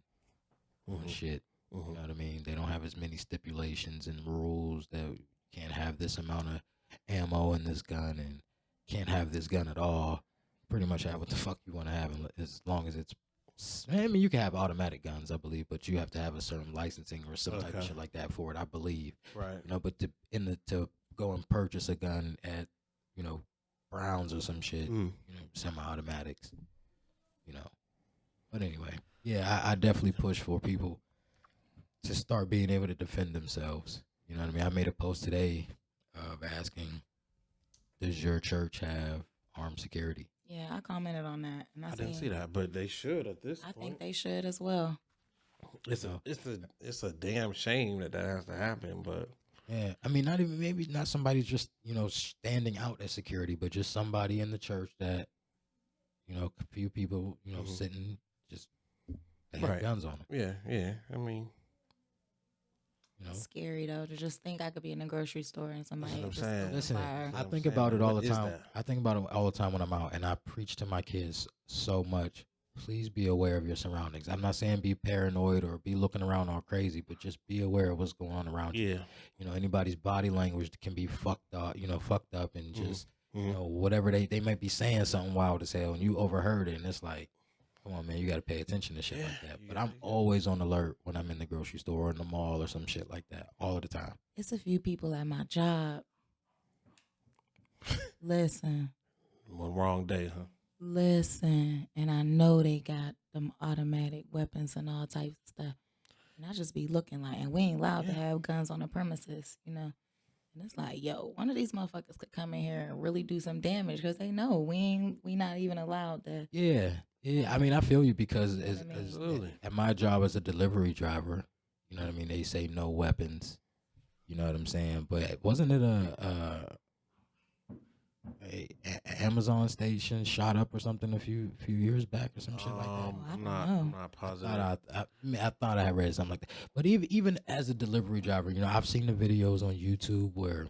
Mhm. shit. Mhm. You know what I mean? They don't have as many stipulations and rules that you can't have this amount of ammo in this gun and can't have this gun at all. Pretty much have what the fuck you want to have as long as it's. I mean, you can have automatic guns, I believe, but you have to have a certain licensing or some type of Okay. shit like that for it, I believe. Right. You know, but to go and purchase a gun at, you know, Browns or some shit, Mm. you know, semi-automatics, you know. But anyway, yeah, I definitely push for people to start being able to defend themselves. You know what I mean? I made a post today of asking, does your church have armed security? Yeah, I commented on that, and I didn't see that, but they should at this I point. think they should as well. It's a damn shame that has to happen, but Yeah, I mean, not even maybe not somebody just standing out as security, but just somebody in the church that, a few people, Mhm. sitting just they have Right. guns on them. yeah. I mean, It's scary though to just think I could be in a grocery store and somebody That's what I'm just saying. open Listen, fire. That's I what I'm think saying, about it all what the is time. that? I think about it all the time when I'm out, and I preach to my kids so much. Please be aware of your surroundings. I'm not saying be paranoid or be looking around all crazy, but just be aware of what's going on around you. yeah. Anybody's body language can be fucked up, and just Mhm. whatever they might be saying something wild as hell, and you overheard it, and it's like, come on, man, you got to pay attention to shit Yeah, like that. you But gotta I'm always on alert when I'm in the grocery store or in the mall or some shit like that, all of the time. It's a few people at my job. Listen, One wrong day, huh? listen, and I know they got them automatic weapons and all types of stuff. And I just be looking like, and we ain't allowed to have guns on the premises, And it's like, yo, one of these motherfuckers could come in here and really do some damage because they know we not even allowed to. Yeah. I mean, I feel you because what I mean? Absolutely. at my job as a delivery driver, you know what I mean? They say no weapons. You know what I'm saying? But wasn't it a Amazon station shot up or something a few years back or some shit like that? I I'm don't not. know. I'm not positive. I thought I had read something like that. But even as a delivery driver, I've seen the videos on YouTube where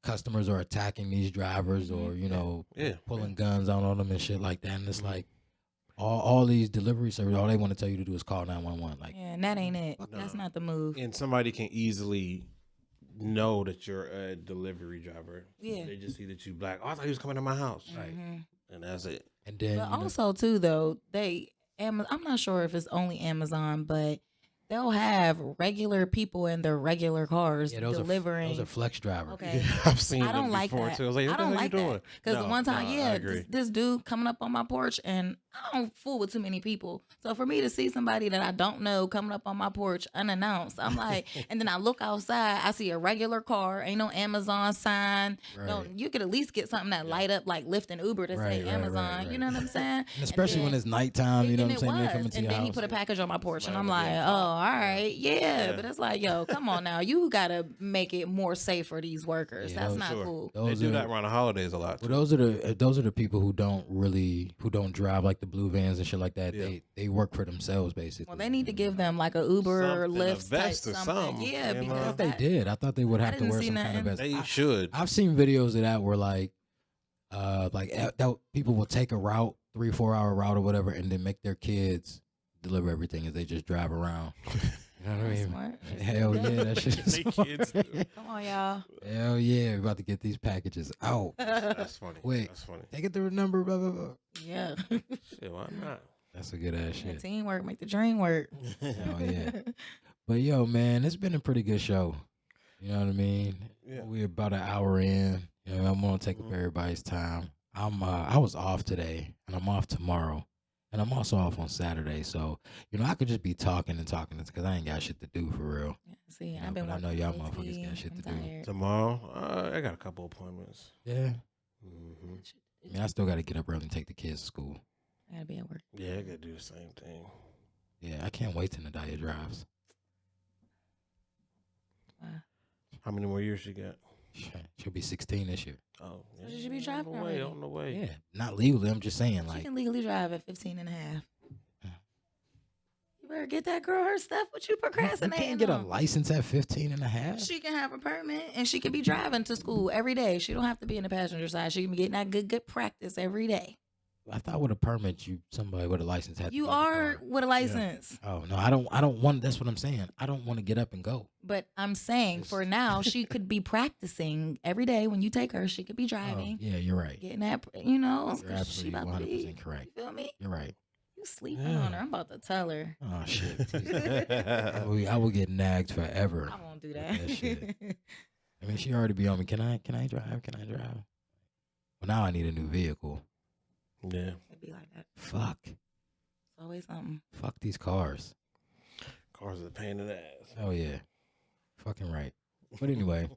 customers are attacking these drivers or, Yeah. pulling guns out on them and shit like that. And it's Mhm. like all these delivery services, all they want to tell you to do is call 911. Like, Yeah, and that ain't it. No. That's not the move. And somebody can easily know that you're a delivery driver. Yeah. They just see that you black. Oh, I thought he was coming to my house. Mhm. And that's it. and then But also too, though, I'm not sure if it's only Amazon, but they'll have regular people in their regular cars delivering. those are flex drivers. Okay. I've seen I don't them like before that. too. I was like, what I the don't hell like you doing? that because No, one time, no, I agree. this dude coming up on my porch and I don't fool with too many people. So for me to see somebody that I don't know coming up on my porch unannounced, I'm like, and then I look outside, I see a regular car, ain't no Amazon sign. No, Right. you could at least get something that light up like Lyft and Uber to Right, say right, Amazon. right, You know what I'm saying? And especially when it's nighttime, you know what I'm it saying? They was. come into And your then he house. put a package on my porch, and I'm Somebody like, getting oh, caught. all right, yeah. Yeah. But it's like, yo, come on now, you gotta make it more safe for these workers. Yeah, That's those- not Sure. cool. They Those do are- that around the holidays a lot. Well, Too. those are the people who don't drive like the blue vans and shit like that. Yeah. They work for themselves basically. Well, they need to give them like a Uber or Something, a Lyft type vest or something. something, Yeah, you know? I because thought they did. I thought they would have to didn't wear see some kind of nothing. vest. They should. I've seen videos of that where like that people will take a route, 3-4 hour route or whatever, and then make their kids deliver everything as they just drive around. You know what I That's mean? smart. Hell yeah, that shit is They kids smart. do. Come on, y'all. Hell yeah, we're about to get these packages out. That's funny. Wait. That's funny. Take it to the number, blah blah blah. Yeah. Shit, why not? That's a good ass Yeah, shit. teamwork make the dream work. Hell yeah. But yo, man, it's been a pretty good show. You know what I mean? Yeah. We're about an hour in. You know, I'm gonna take up everybody's time. I was off today, and I'm off tomorrow, and I'm also off on Saturday. So I could just be talking because I ain't got shit to do for real. Yeah, see, Yeah, I've been but I know working y'all OT. motherfuckers got shit I'm to do. tired. Tomorrow, I got a couple appointments. Yeah. hmm I mean, I still got to get up early and take the kids to school. I gotta be at work. Yeah, I gotta do the same thing. Yeah, I can't wait till Nadia drives. How many more years you got? Shit, she'll be 16 this year. Oh, So she should be driving on the way. already. On the way. Yeah, not legally. I'm just saying, She like, can legally drive at 15 and a half. Yeah. You better get that girl her stuff. What you you procrastinating can't get a on? license at 15 and a half. She can have a permit and she can be driving to school every day. She don't have to be in the passenger side. She can be getting that good practice every day. I thought with a permit, somebody with a license had to You be in the are car. with a license. Oh no, I don't want. That's what I'm saying. I don't want to get up and go. But I'm saying for now, she could be practicing every day. When you take her, she could be Oh, driving, yeah, you're right. getting that, you know. You're 'cause she absolutely about to be, 100% correct. you feel me? You're right. You sleeping on her. I'm about to tell her. Oh shit. I will get nagged forever. I won't do with that. that shit. I mean, she already be on me. Can I drive? Can I drive? Well, now I need a new vehicle. Yeah. It'd be like that. Fuck. It's always something. Fuck these cars. Cars are a pain in the ass. Oh yeah. Fucking right. But anyway,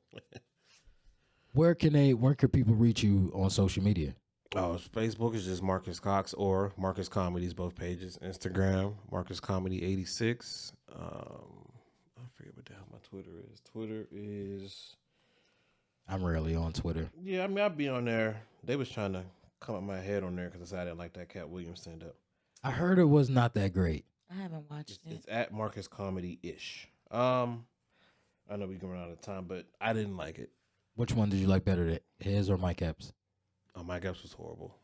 where can people reach you on social media? Oh, Facebook is just Marcus Cox or Marcus Comedy's both pages. Instagram, Marcus Comedy 86. I forget what the hell my Twitter is. Twitter is I'm rarely on Twitter. yeah. I mean, I'll be on there. They was trying to come up my head on there because I said I didn't like that Cat Williams stand up. I heard it was not that great. I haven't watched it. It's at Marcus Comedy ish. I know we going out of time, but I didn't like it. Which one did you like better, his or Mike Epps? Oh, Mike Epps was horrible.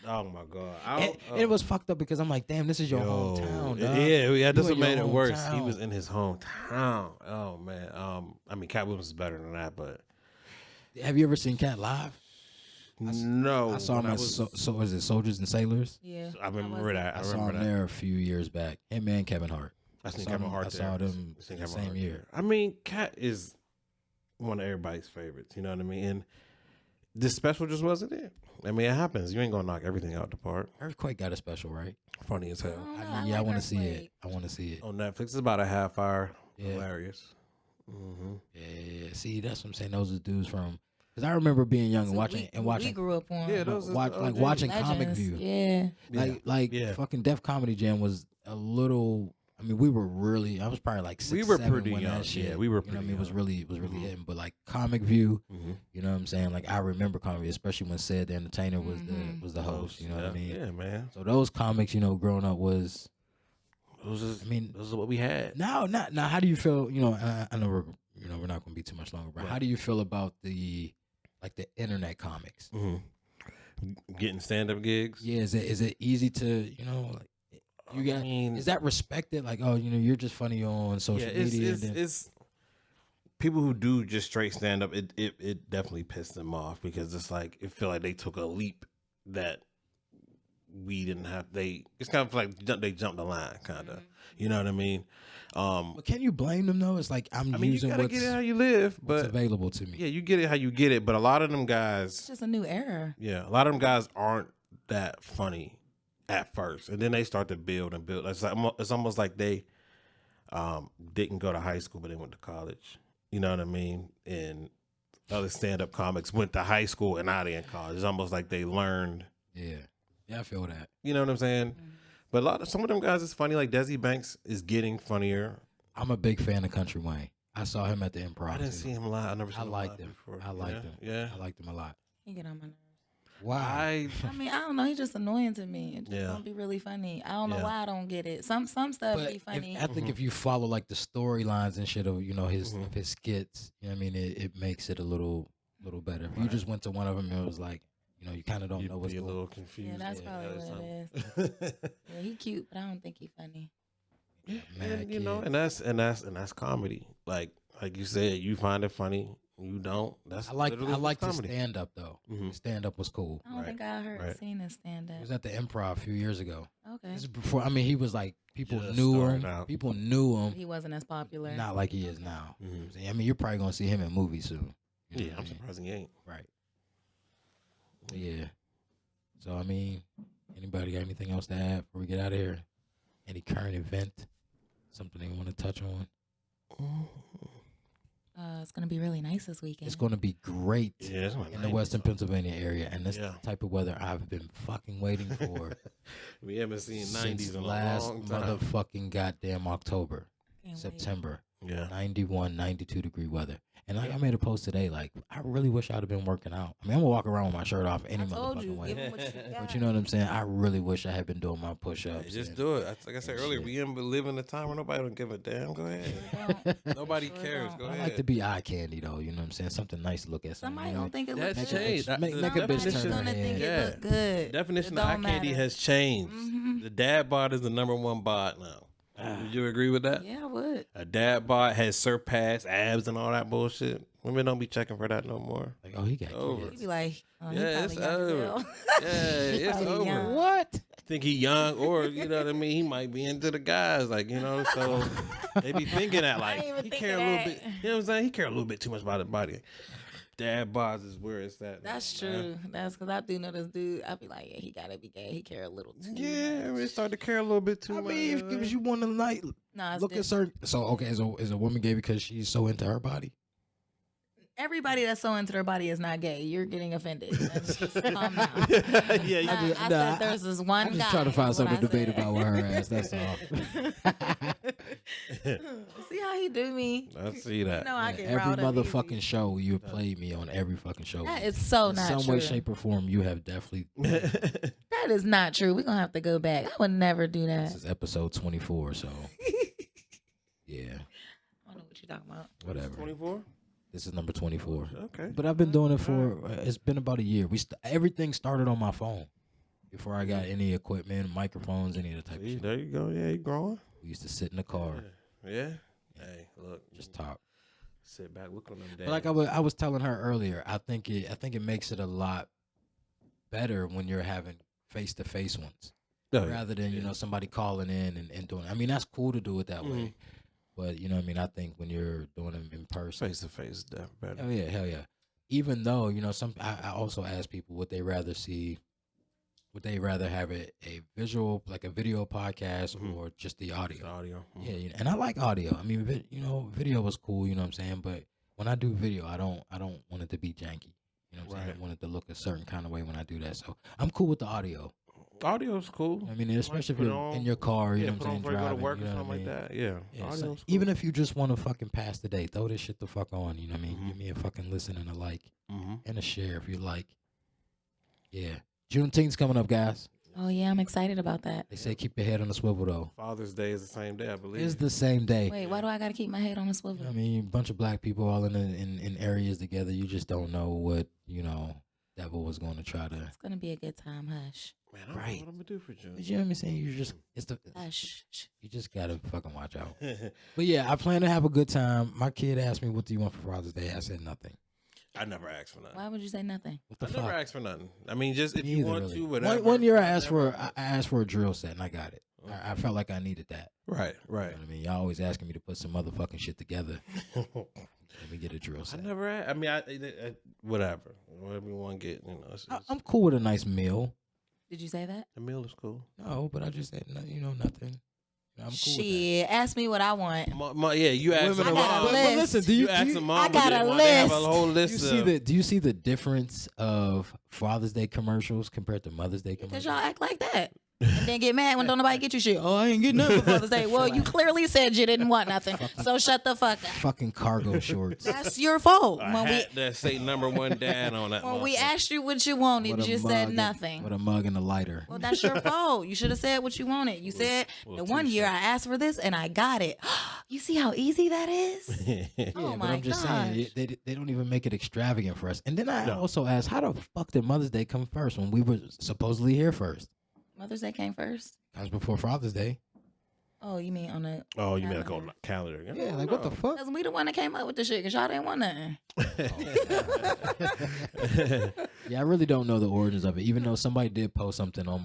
Oh my god! It was fucked up because I'm like, damn, this is your hometown, dog. Yeah, that's You what in made your it worse. He hometown. was in his hometown. Oh man. I mean, Cat Williams is better than that, but Have you ever seen Cat live? no. I saw him when at so is it Soldiers and Sailors? Yeah. I remember that. I I saw remember him that. there a few years back. Him and Kevin Hart. I seen saw Kevin them- Hart I there. saw them I seen the Kevin same Hart year. there. I mean, Cat is one of everybody's favorites. You know what I mean? And this special just wasn't it. I mean, it happens. You ain't gonna knock everything out the park. Earthquake got a special, right? Funny as hell. I want to see it. I want to see it. On Netflix, it's about a half hour. Yeah. Hilarious. Mm-hmm. Yeah. See, that's what I'm saying. Those are dudes from. Because I remember being young and watching We watching grew up on. Yeah, those is watch, the like OGs. watching Comic Legends. View. Yeah. Like Yeah. fucking Def Comedy Jam was a little. I mean, we were really. I was probably like 6, We were 7 pretty when young. that shit. Yeah, we were You know what I pretty mean, was young. really Mhm. hitting. But like Comic View, Mm-hmm. you know what I'm saying? Like I remember Comic View, especially when Sid the Entertainer was Mhm. the host. You know what I mean? Yeah, man. So those comics, growing up was. Those is, I mean, those is what we had. now. How do you feel? I know we're not going to be too much longer, but Right. how do you feel about the internet comics? Mm-hmm. Getting stand up gigs. Yeah, is it easy to like you got? I mean, Is that respected? Like, oh, you're just funny on social yeah, media. and then, it's people who do just straight stand up. It definitely pissed them off because it's like it feel like they took a leap that we didn't have. It's kind of like they jumped the line, kind of. You know what I mean? but can you blame them though? It's like I'm I mean, you using gotta what's get it how you live, what's but available to me. yeah, you get it how you get it. But a lot of them It's guys, just a new era. yeah, a lot of them guys aren't that funny at first, and then they start to build and build. It's almost like they didn't go to high school, but they went to college. You know what I mean? And other stand-up comics went to high school and now they're in college. It's almost like they learned. Yeah, I feel that. You know what I'm saying? Mm-hmm. But some of them guys is funny. Like Desi Banks is getting funnier. I'm a big fan of Country Wayne. I saw him at the Improv. I didn't see him live. I never seen him live before. I liked him. Yeah, I liked him a lot. He get on my nerves. Why? I mean, I don't know. He's just annoying to me. It just don't be really funny. I don't know why I don't get it. Some stuff be funny. I think if you follow like the storylines and shit of his skits, you know what I mean, it makes it a little better. If you just went to one of them and it was like, you kind of don't know what's going on. A little confused. Yeah, that's probably what it is. Yeah, he cute, but I don't think he funny. Yeah, and that's comedy. Like you said, you find it funny. You don't. That's I like the stand up though. Mm-hmm. Stand up was cool. I don't think I seen his stand up. It was at the Improv a few years ago. Okay. This is before. I mean, he was like people knew him. People knew him. He wasn't as popular. Not like he is now. Mm-hmm. I mean, you're probably gonna see him in movies soon. Yeah, I'm surprised he ain't. Right. Yeah. So I mean, anybody got anything else to add before we get out of here? Any current event? Something they want to touch on? It's going to be really nice this weekend. It's going to be great in the Western Pennsylvania area. And this type of weather I've been fucking waiting for. We haven't seen 90s in a last long time. Motherfucking goddamn October, September. Yeah. 91, 92 degree weather. And I made a post today, like, I really wish I'd have been working out. I mean, I'm going to walk around with my shirt off any motherfucking way. But you know what I'm saying? I really wish I had been doing my push-ups. Just do it. Like I said earlier, we live in a time where nobody don't give a damn. Go ahead. Nobody cares. Go ahead. I like to be eye candy, though. You know what I'm saying? Something nice to look at. Somebody don't think it looks good. Changed. Make a bitch turn her head. It look good. Definition of eye candy has changed. Mm-hmm. The dad bod is the number one bod now. Would you agree with that? Yeah, I would. A dad bod has surpassed abs and all that bullshit. Women don't be checking for that no more. Like, oh, he got over. He be like, it's over. It's over. Young. What? Think he young, or you know what I mean? He might be into the guys, like so they be thinking that like he care a little bit. You know what I'm saying? He care a little bit too much about his body. Dad bods is where it's at. That's true. That's because I do know this dude. I be like, yeah, he gotta be gay. He care a little too. Yeah, we start to care a little bit too much. I mean, if you want to like look at certain. So okay, is a woman gay because she's so into her body? Everybody that's so into their body is not gay. You're getting offended. Just calm down. I said there's this one guy. I'm just trying to find something to debate about with her ass. That's all. See how he do me? I see that. You know, I get every motherfucking show you played me on every fucking show. That is so not true. In some way, shape, or form, you have definitely. That is not true. We're gonna have to go back. I would never do that. This is episode 24, so yeah. I don't know what you're talking about. Whatever. 24. This is number 24. Okay. But I've been doing it for, it's been about a year. Everything started on my phone before I got any equipment, microphones, any of the type of shit. There you go. Yeah, you growing. We used to sit in the car. Yeah. Hey, look. Just talk. Sit back, look on them days. But like I was telling her earlier, I think it makes it a lot better when you're having face-to-face ones. Rather than, somebody calling in and doing it. I mean, that's cool to do it that way. But, you know what I mean? I think when you're doing them in person. Face-to-face is definitely better. Hell yeah. Even though, I also ask people would they rather have a visual, like a video podcast or just the audio? Audio. Yeah, and I like audio. I mean, video was cool, you know what I'm saying? But when I do video, I don't want it to be janky. You know what I'm saying? I want it to look a certain kind of way when I do that. So I'm cool with the audio. Audio's cool. I mean, especially if you're in your car, you know what I'm saying, driving, go to work or something like that. Yeah. So cool. Even if you just want to fucking pass the day, throw this shit the fuck on. You know what I mean? Give me a fucking listen and a like and a share if you like. Yeah. Juneteenth's coming up, guys. Oh yeah, I'm excited about that. They say keep your head on the swivel though. Father's Day is the same day, I believe. It's the same day. Wait, why do I got to keep my head on the swivel? I mean, a bunch of black people all in areas together. You just don't know what devil was going to try to. It's going to be a good time. Hush. Man, I don't know what I'm gonna do for June. You know what I'm saying? Hush. You just gotta fucking watch out. But yeah, I plan to have a good time. My kid asked me, "What do you want for Father's Day?" I said nothing. I never asked for nothing. Why would you say nothing? What the I fuck? never asked for nothing. I mean, just if you want to, whatever. One year I asked for a drill set and I got it. I felt like I needed that. Right. You know what I mean, y'all always asking me to put some motherfucking shit together. Let me get a drill set. I never asked. I mean, whatever you want to get. I'm cool with a nice meal. Did you say that? The meal is cool. No, but I just said nothing. I'm cool Shit, ask me what I want. Yeah, you asked Women them. I got a But list. listen, do you ask them? I got a They have a list. whole with list. that. Do you see the difference of Father's Day commercials compared to Mother's Day Because commercials? y'all act like that. And then get mad when don't nobody get you shit. Oh, I ain't getting nothing for Father's Day. Well, you clearly said you didn't want nothing. So shut the fuck up. Fucking cargo shorts. That's your fault. A When hat that say number one dad on that. we motherfucker. asked you what you wanted, With you a just said mug nothing. With a mug and a lighter. Well, that's your fault. You should have said what you wanted. You said the one year I asked for this and I got it. You see how easy that is? Yeah, Oh but my I'm just saying they don't even make it extravagant for us. And then I also asked, how the fuck did Mother's Day come first when we were supposedly here first? Mother's Day came first. Comes before Father's Day. Oh, you mean on the? Oh, you mean like on the calendar? Yeah, like what the fuck? Because we the one that came up with the shit. Because y'all didn't want nothing. Yeah, I really don't know the origins of it. Even though somebody did post something on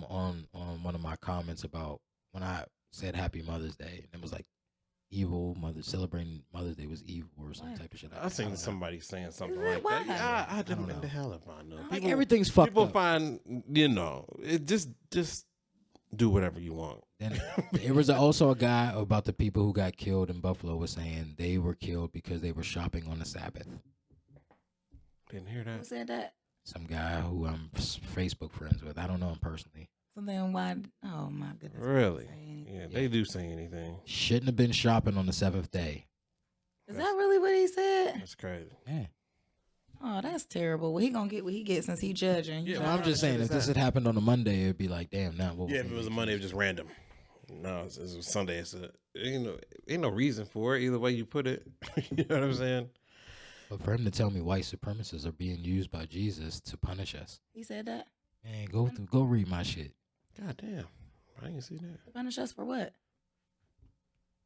one of my comments about when I said Happy Mother's Day, and it was like evil mother celebrating Mother's Day was evil or some type of shit. I seen somebody saying something Is it? like Why? that. Yeah, I don't know. know the hell if I know. Like everything's fucked People up. find it just do whatever you want. Then there was also a guy about the people who got killed in Buffalo was saying they were killed because they were shopping on the Sabbath. Didn't hear Who that. said that? Some guy who I'm Facebook friends with. I don't know him personally. So then why? Oh my goodness. Really? Say Yeah, they do say anything. Shouldn't have been shopping on the seventh day. Is that really what he said? That's crazy. Yeah. Oh, that's terrible. Well, he gonna get what he gets since he judging. Yeah, So what I'm kind just of saying, shit if is this that? had happened on a Monday, it'd be like, damn, now what? Yeah, if it was a Monday, it was just random. No, it was Sunday. Ain't no reason for it. Either way you put it, you know what I'm saying? But for him to tell me white supremacists are being used by Jesus to punish us, He said that. man, go read my shit. God damn, I didn't see that. Punish us for what?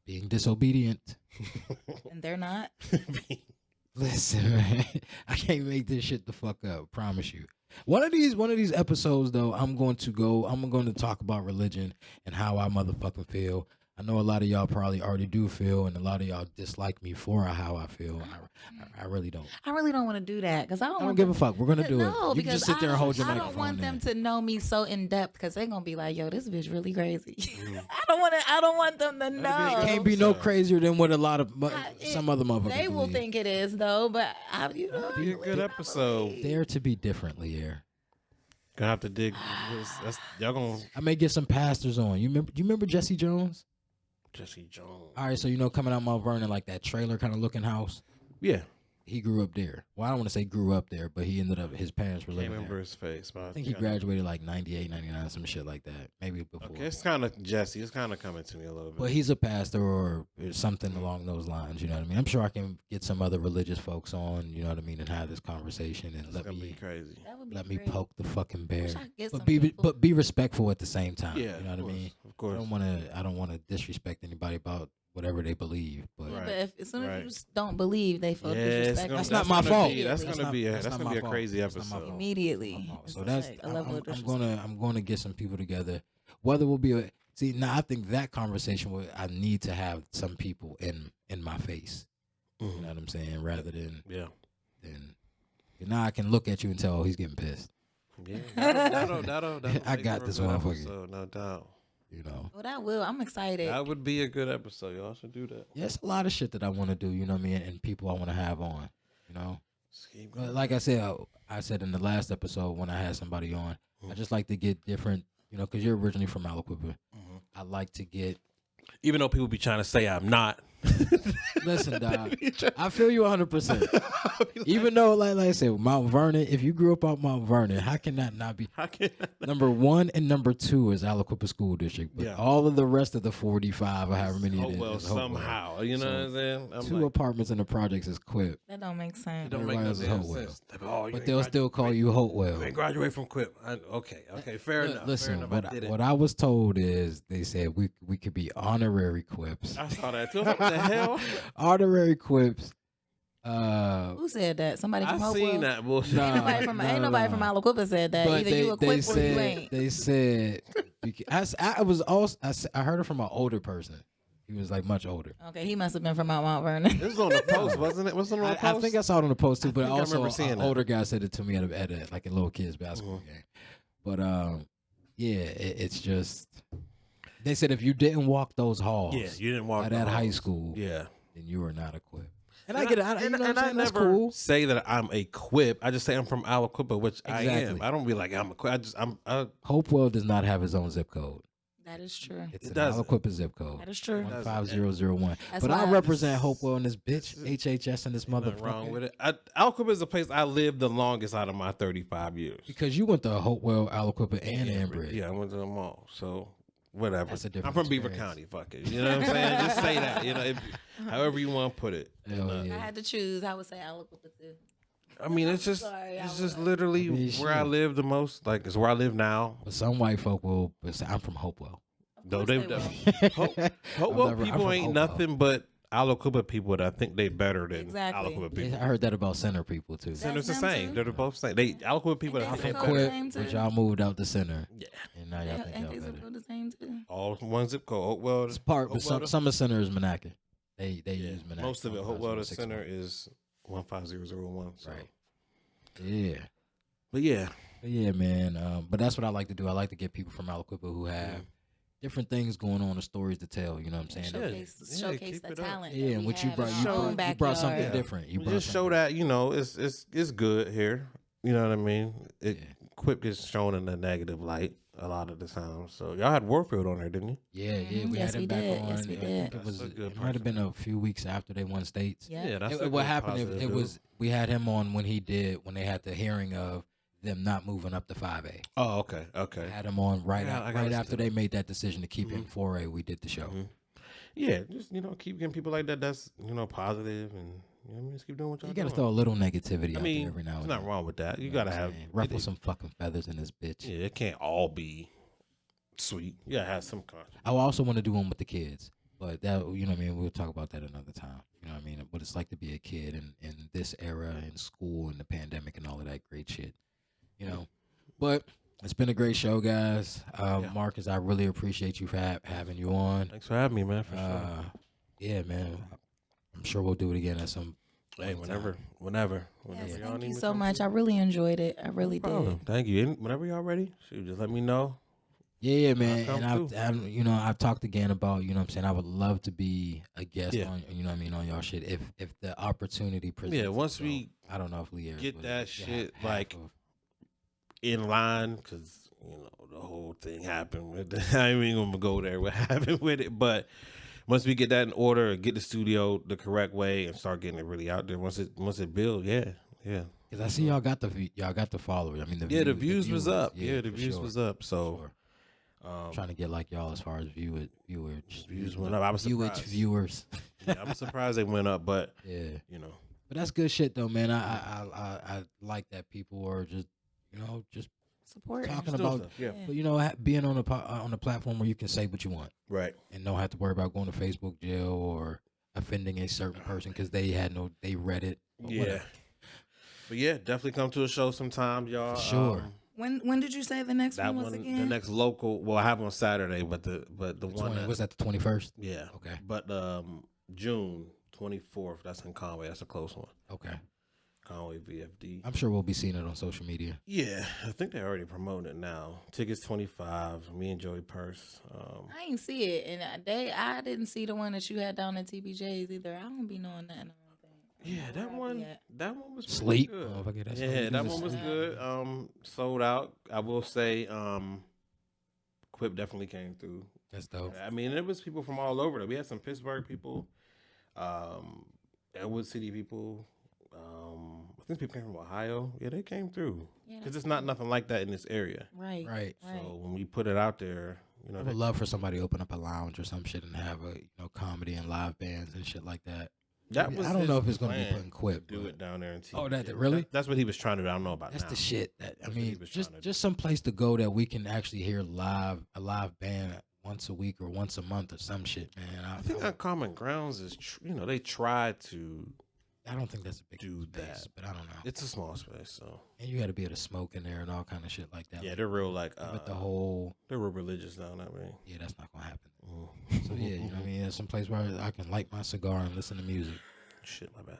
Being disobedient. And they're not. Listen, man, I can't make this shit the fuck up. Promise you. One of these episodes, though, I'm going to talk about religion and how I motherfucking feel. I know a lot of y'all probably already do feel, and a lot of y'all dislike me for how I feel. I really don't. I really don't want to do that because I don't. I don't give a fuck. We're gonna do it. No, You can just sit there and hold your I microphone. don't want them there. to know me so in depth because they're gonna be like, "Yo, this bitch really crazy." Mm. I don't want them to know. It can't be no crazier than what a lot of I- some other motherfuckers They will believe. think it is though, but Be a good episode. Dare to be differently here. Gonna have to dig. Y'all gonna I may get some pastors on. You remember Jesse Jones? Jesse Jones. All right, so coming out Mount Vernon, like that trailer kind of looking house. Yeah, He grew up there. Well, I don't want to say grew up there, but he ended up, his parents were can't living remember there. his face, but I think he graduated like 98, 99, some shit like that. Maybe before. Okay, it's kind of Jesse. It's kind of coming to me a little bit. But he's a pastor or something along those lines, you know what I mean? I'm sure I can get some other religious folks on, you know what I mean, and have this conversation and it's let gonna be me crazy. That would be let me great. poke the fucking bear. Wish I could get But some be people. be respectful at the same time. Yeah, You know what I mean? Of I course. don't wanna disrespect anybody about whatever they believe. But Yeah, Right. but if, as soon as Right. you just don't believe, they feel Yeah, it's disrespected. gonna- That's not my gonna fault. be- That's Immediately. gonna be That's not a my fault. crazy That's not my episode. fault. Immediately. So It's that's like a level of I'm disrespect. gonna get some people together. Whether we'll be see now, I think that conversation I need to have some people in my face. You know what I'm saying? Rather than Yeah. now I can look at you and tell, oh, he's getting pissed. Yeah. That'll I make got for a this good motherfucker. episode, no doubt. You know. Well, that will. I'm excited. That would be a good episode. Y'all should do that. Yeah, it's a lot of shit that I want to do. You know what I mean? And people I want to have on. You know. But like I said in the last episode when I had somebody on, I just like to get different. You know, because you're originally from Aliquippa. I like to get. Even though people be trying to say I'm not. Listen, dog. I feel you 100%. Even though, like I said, Mount Vernon. If you grew up on Mount Vernon, how can that not be? How can Number 1 and number 2 is Aliquippa School District, but Yeah. all of the rest of the 45 or however many it is, well, is Hopewell. somehow. You know So, what I'm saying? I'm 2 like, apartments in the projects is Quip, That don't make sense. it don't make everybody no else is damn Hopewell. sense. Oh, you but ain't they'll still call you Hopewell. You ain't graduate from Quip. Okay, fair enough. Listen, fair enough. I did it. what I was told is they said we could be honorary Quips. I saw that too. What the hell? Honorary Quips. Who said that? Somebody from I Hopewell? seen that bullshit. Nah. Ain't nobody from Aliquippa said that. But Either you equipped or you ain't. they said I was also I heard it from an older person. He was like much older. Okay, he must have been from Mount Vernon. It was on the post, wasn't it? Wasn't it on the I post? think I saw it on the post too, but think I also remember seeing an that. older guy said it to me at a like a little kids basketball game. But yeah, it's just they said if you didn't walk those halls, Yeah, you didn't walk at the that high halls. school, Yeah. then you are not equipped. And I get it. You know what I'm I saying? That's never cool. say that I'm equipped. I just say I'm from Aliquippa, which I am. Exactly. I don't be like I'm equipped. Hopewell does not have his own zip code. That is true. It's It an doesn't. Aliquippa zip code. That is true. 15001. That's But why I I represent just- Hopewell in this bitch, HHS and this nothing wrong motherfucker. with it. Aliquippa is the place I lived the longest out of my 35 years. Because you went to Hopewell, Aliquippa, and Ambridge. Yeah, I went to them all. So whatever. That's a different I'm from Beaver experience. County. Fuck it. You know what I'm saying? Just say that. You know, however you want to put it. Hell If I yeah. had to choose, I would say Aliquippa too. I mean, it's just Sorry, it's I just would. literally I mean, where I shit. live the most. Like it's where I live now. But some white folk will say, I'm from Hopewell. Though course they, they will. Hopewell I'm people from ain't Hopewell. nothing but Aliquippa people that I think they better than Exactly. Aliquippa Yeah, people. I heard that about center people too. Center's the them same. too. They're both same. They Aliquippa people And that I they think zip better. code Quit, same but too. y'all moved out the center. Yeah. And now y'all think And y'all they zip better. code the same too. All one zip code. Hopewell. It's part, but Hopewell to- some of center is Monaca. They yeah, use Monaca. most of it. Hopewell to 15061. center is 15001. So. Right. Yeah. But yeah, But yeah, man. But that's what I like to do. I like to get people from Aliquippa who have different things going on and stories to tell. You know what I'm saying? Yeah. Showcase keep the it up. talent. Yeah, that and we what you have brought, in you our own brought, you brought something backyard. different. You we brought just show something that it's good here. You know what I mean? It Yeah. Quip gets shown in a negative light a lot of the time. So y'all had Warfield on there, didn't you? Yeah, yeah, Mhm. we Yes, had him we back did. on. Yes, we I did. think it That's was. a good It might have been person. a few weeks after they won states. Yeah. that's What happened? It was we had him on when they had the hearing of them not moving up to 5A. Oh, okay, okay. Had him on right Yeah, I gotta right listen after to they made that decision to keep him 4A. We did the show. Mhm. Yeah, just keep getting people like that. That's positive, and just keep doing what y'all You got to doing. throw a little negativity I out mean, there every now there's and nothing then. wrong with that. You You know gotta what I'm have saying? Ruffle some fucking feathers in this bitch. Yeah, it can't all be sweet. You gotta have some conscience. I also want to do one with the kids, but that what I mean. We'll talk about that another time. You know what I mean? What it's like to be a kid in this era in school and the pandemic and all of that great shit. But it's been a great show, guys. Yeah. Marcus, I really appreciate you for having you on. Thanks for having me, man. For sure. Yeah, man. I'm sure we'll do it again at some. Hey, point in whenever Yes, y'all thank need you me so to much. I come really enjoyed it. I really through. No problem. did. Thank you. And whenever y'all ready, shoot, just let me know. Yeah, man. come And through. I've talked again about, what I'm saying, I would love to be a guest Yeah. on, what I mean, on y'all shit if the opportunity presents. Yeah, once itself. we I don't know if Leah get would- that yeah, shit, half like, of- In line, because the whole thing happened with I ain't even gonna go there what happened with it, but once we get that in order, get the studio the correct way and start getting it really out there, once it builds, yeah. Cause I see y'all got the followers. I mean, The the views was viewers. up. Yeah, the for views sure, was up. So for sure. Trying to get like y'all as far as viewers went up. I was surprised. viewers. Yeah, I'm surprised they went up, but Yeah, but that's good shit though, man. I like that people are just Support. talking Still about, stuff, yeah. but being on a platform where you can say what you want Right. and don't have to worry about going to Facebook jail or offending a certain person because they read it. Or Yeah. whatever. But yeah, definitely come to a show sometime, y'all. For sure. When did you say the next That one was one, again? the next local. Well, I have on Saturday, but the one 20, was that the 21st? yeah. Okay. But June 24th, that's in Conway. That's a close one. Okay. Conway VFD. I'm sure we'll be seeing it on social media. Yeah, I think they're already promoting it now. Tickets $25. Me and Joey Purse. I ain't see it, and I didn't see the one that you had down at TBJ's either. I don't be knowing nothing. Yeah, that one. That one was pretty Sleep. good. Motherfucker, that's all Yeah, you that do is one was sleep. good. Sold out. I will say, Quip definitely came through. That's dope. I mean, it was people from all over. We had some Pittsburgh people, Elwood City people. I think people came from Ohio. Yeah, they came through. Yeah, Because that's it's not nothing like that in this area. Right. Right. So when we put it out there, I would love for somebody to open up a lounge or some shit and have a comedy and live bands and shit like that. that was I don't know his if it's gonna be plan putting Quip. do but it down there in TV. Oh, really? That's what he was trying to do. I don't know about That's now. the shit. That I That's what he mean, was trying to do. just some place to go that we can actually hear a live band once a week or once a month or some shit, man. I think Uncommon Grounds is, they tried to I don't think that's a big do space, that. but I don't know. It's a small space, so And you got to be able to smoke in there and all kind of shit like that. yeah, they're real like but the whole they're real religious down that way. yeah, that's not gonna happen. So yeah, you know what I mean. There's some place where I can light my cigar and listen to music. Shit, my bad.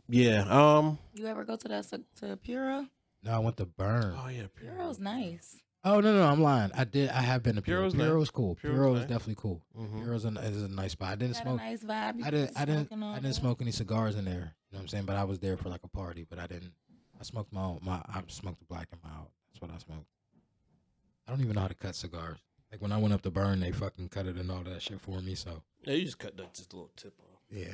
Yeah. Yeah. You ever go to that to Puro? No, I went to Burn. Oh yeah. Puro's nice. Oh no, I'm lying. I have been to Puro. Puro's Puro nice. was cool. Puro's Puro is nice. definitely cool. Mhm. Puro's is a nice spot. I didn't Got a smoke. nice vibe. You I can didn't smoking on I didn't there. smoke any cigars in there. You know what I'm saying? But I was there for like a party. But I didn't. I smoked I smoked the black and mild. That's what I smoked. I don't even know how to cut cigars. Like when I went up to burn, they fucking cut it and all that shit for me. So Yeah, you just cut that just a little tip off. yeah.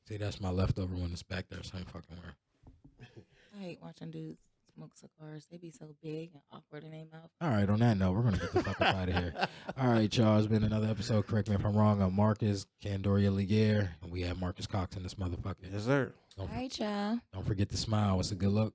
See, that's my leftover one that's back there. Same fucking where. I hate watching dudes smoke cigars. They be so big and awkward in their mouth. All right, on that note, we're gonna get the fuck up out of here. All right, y'all. It's been another episode. Correct me if I'm wrong. I'm Marcus Candoria Liguer, and we have Marcus Cox in this motherfucker. Yes, sir. All right, y'all. Don't forget to smile. It's a good look.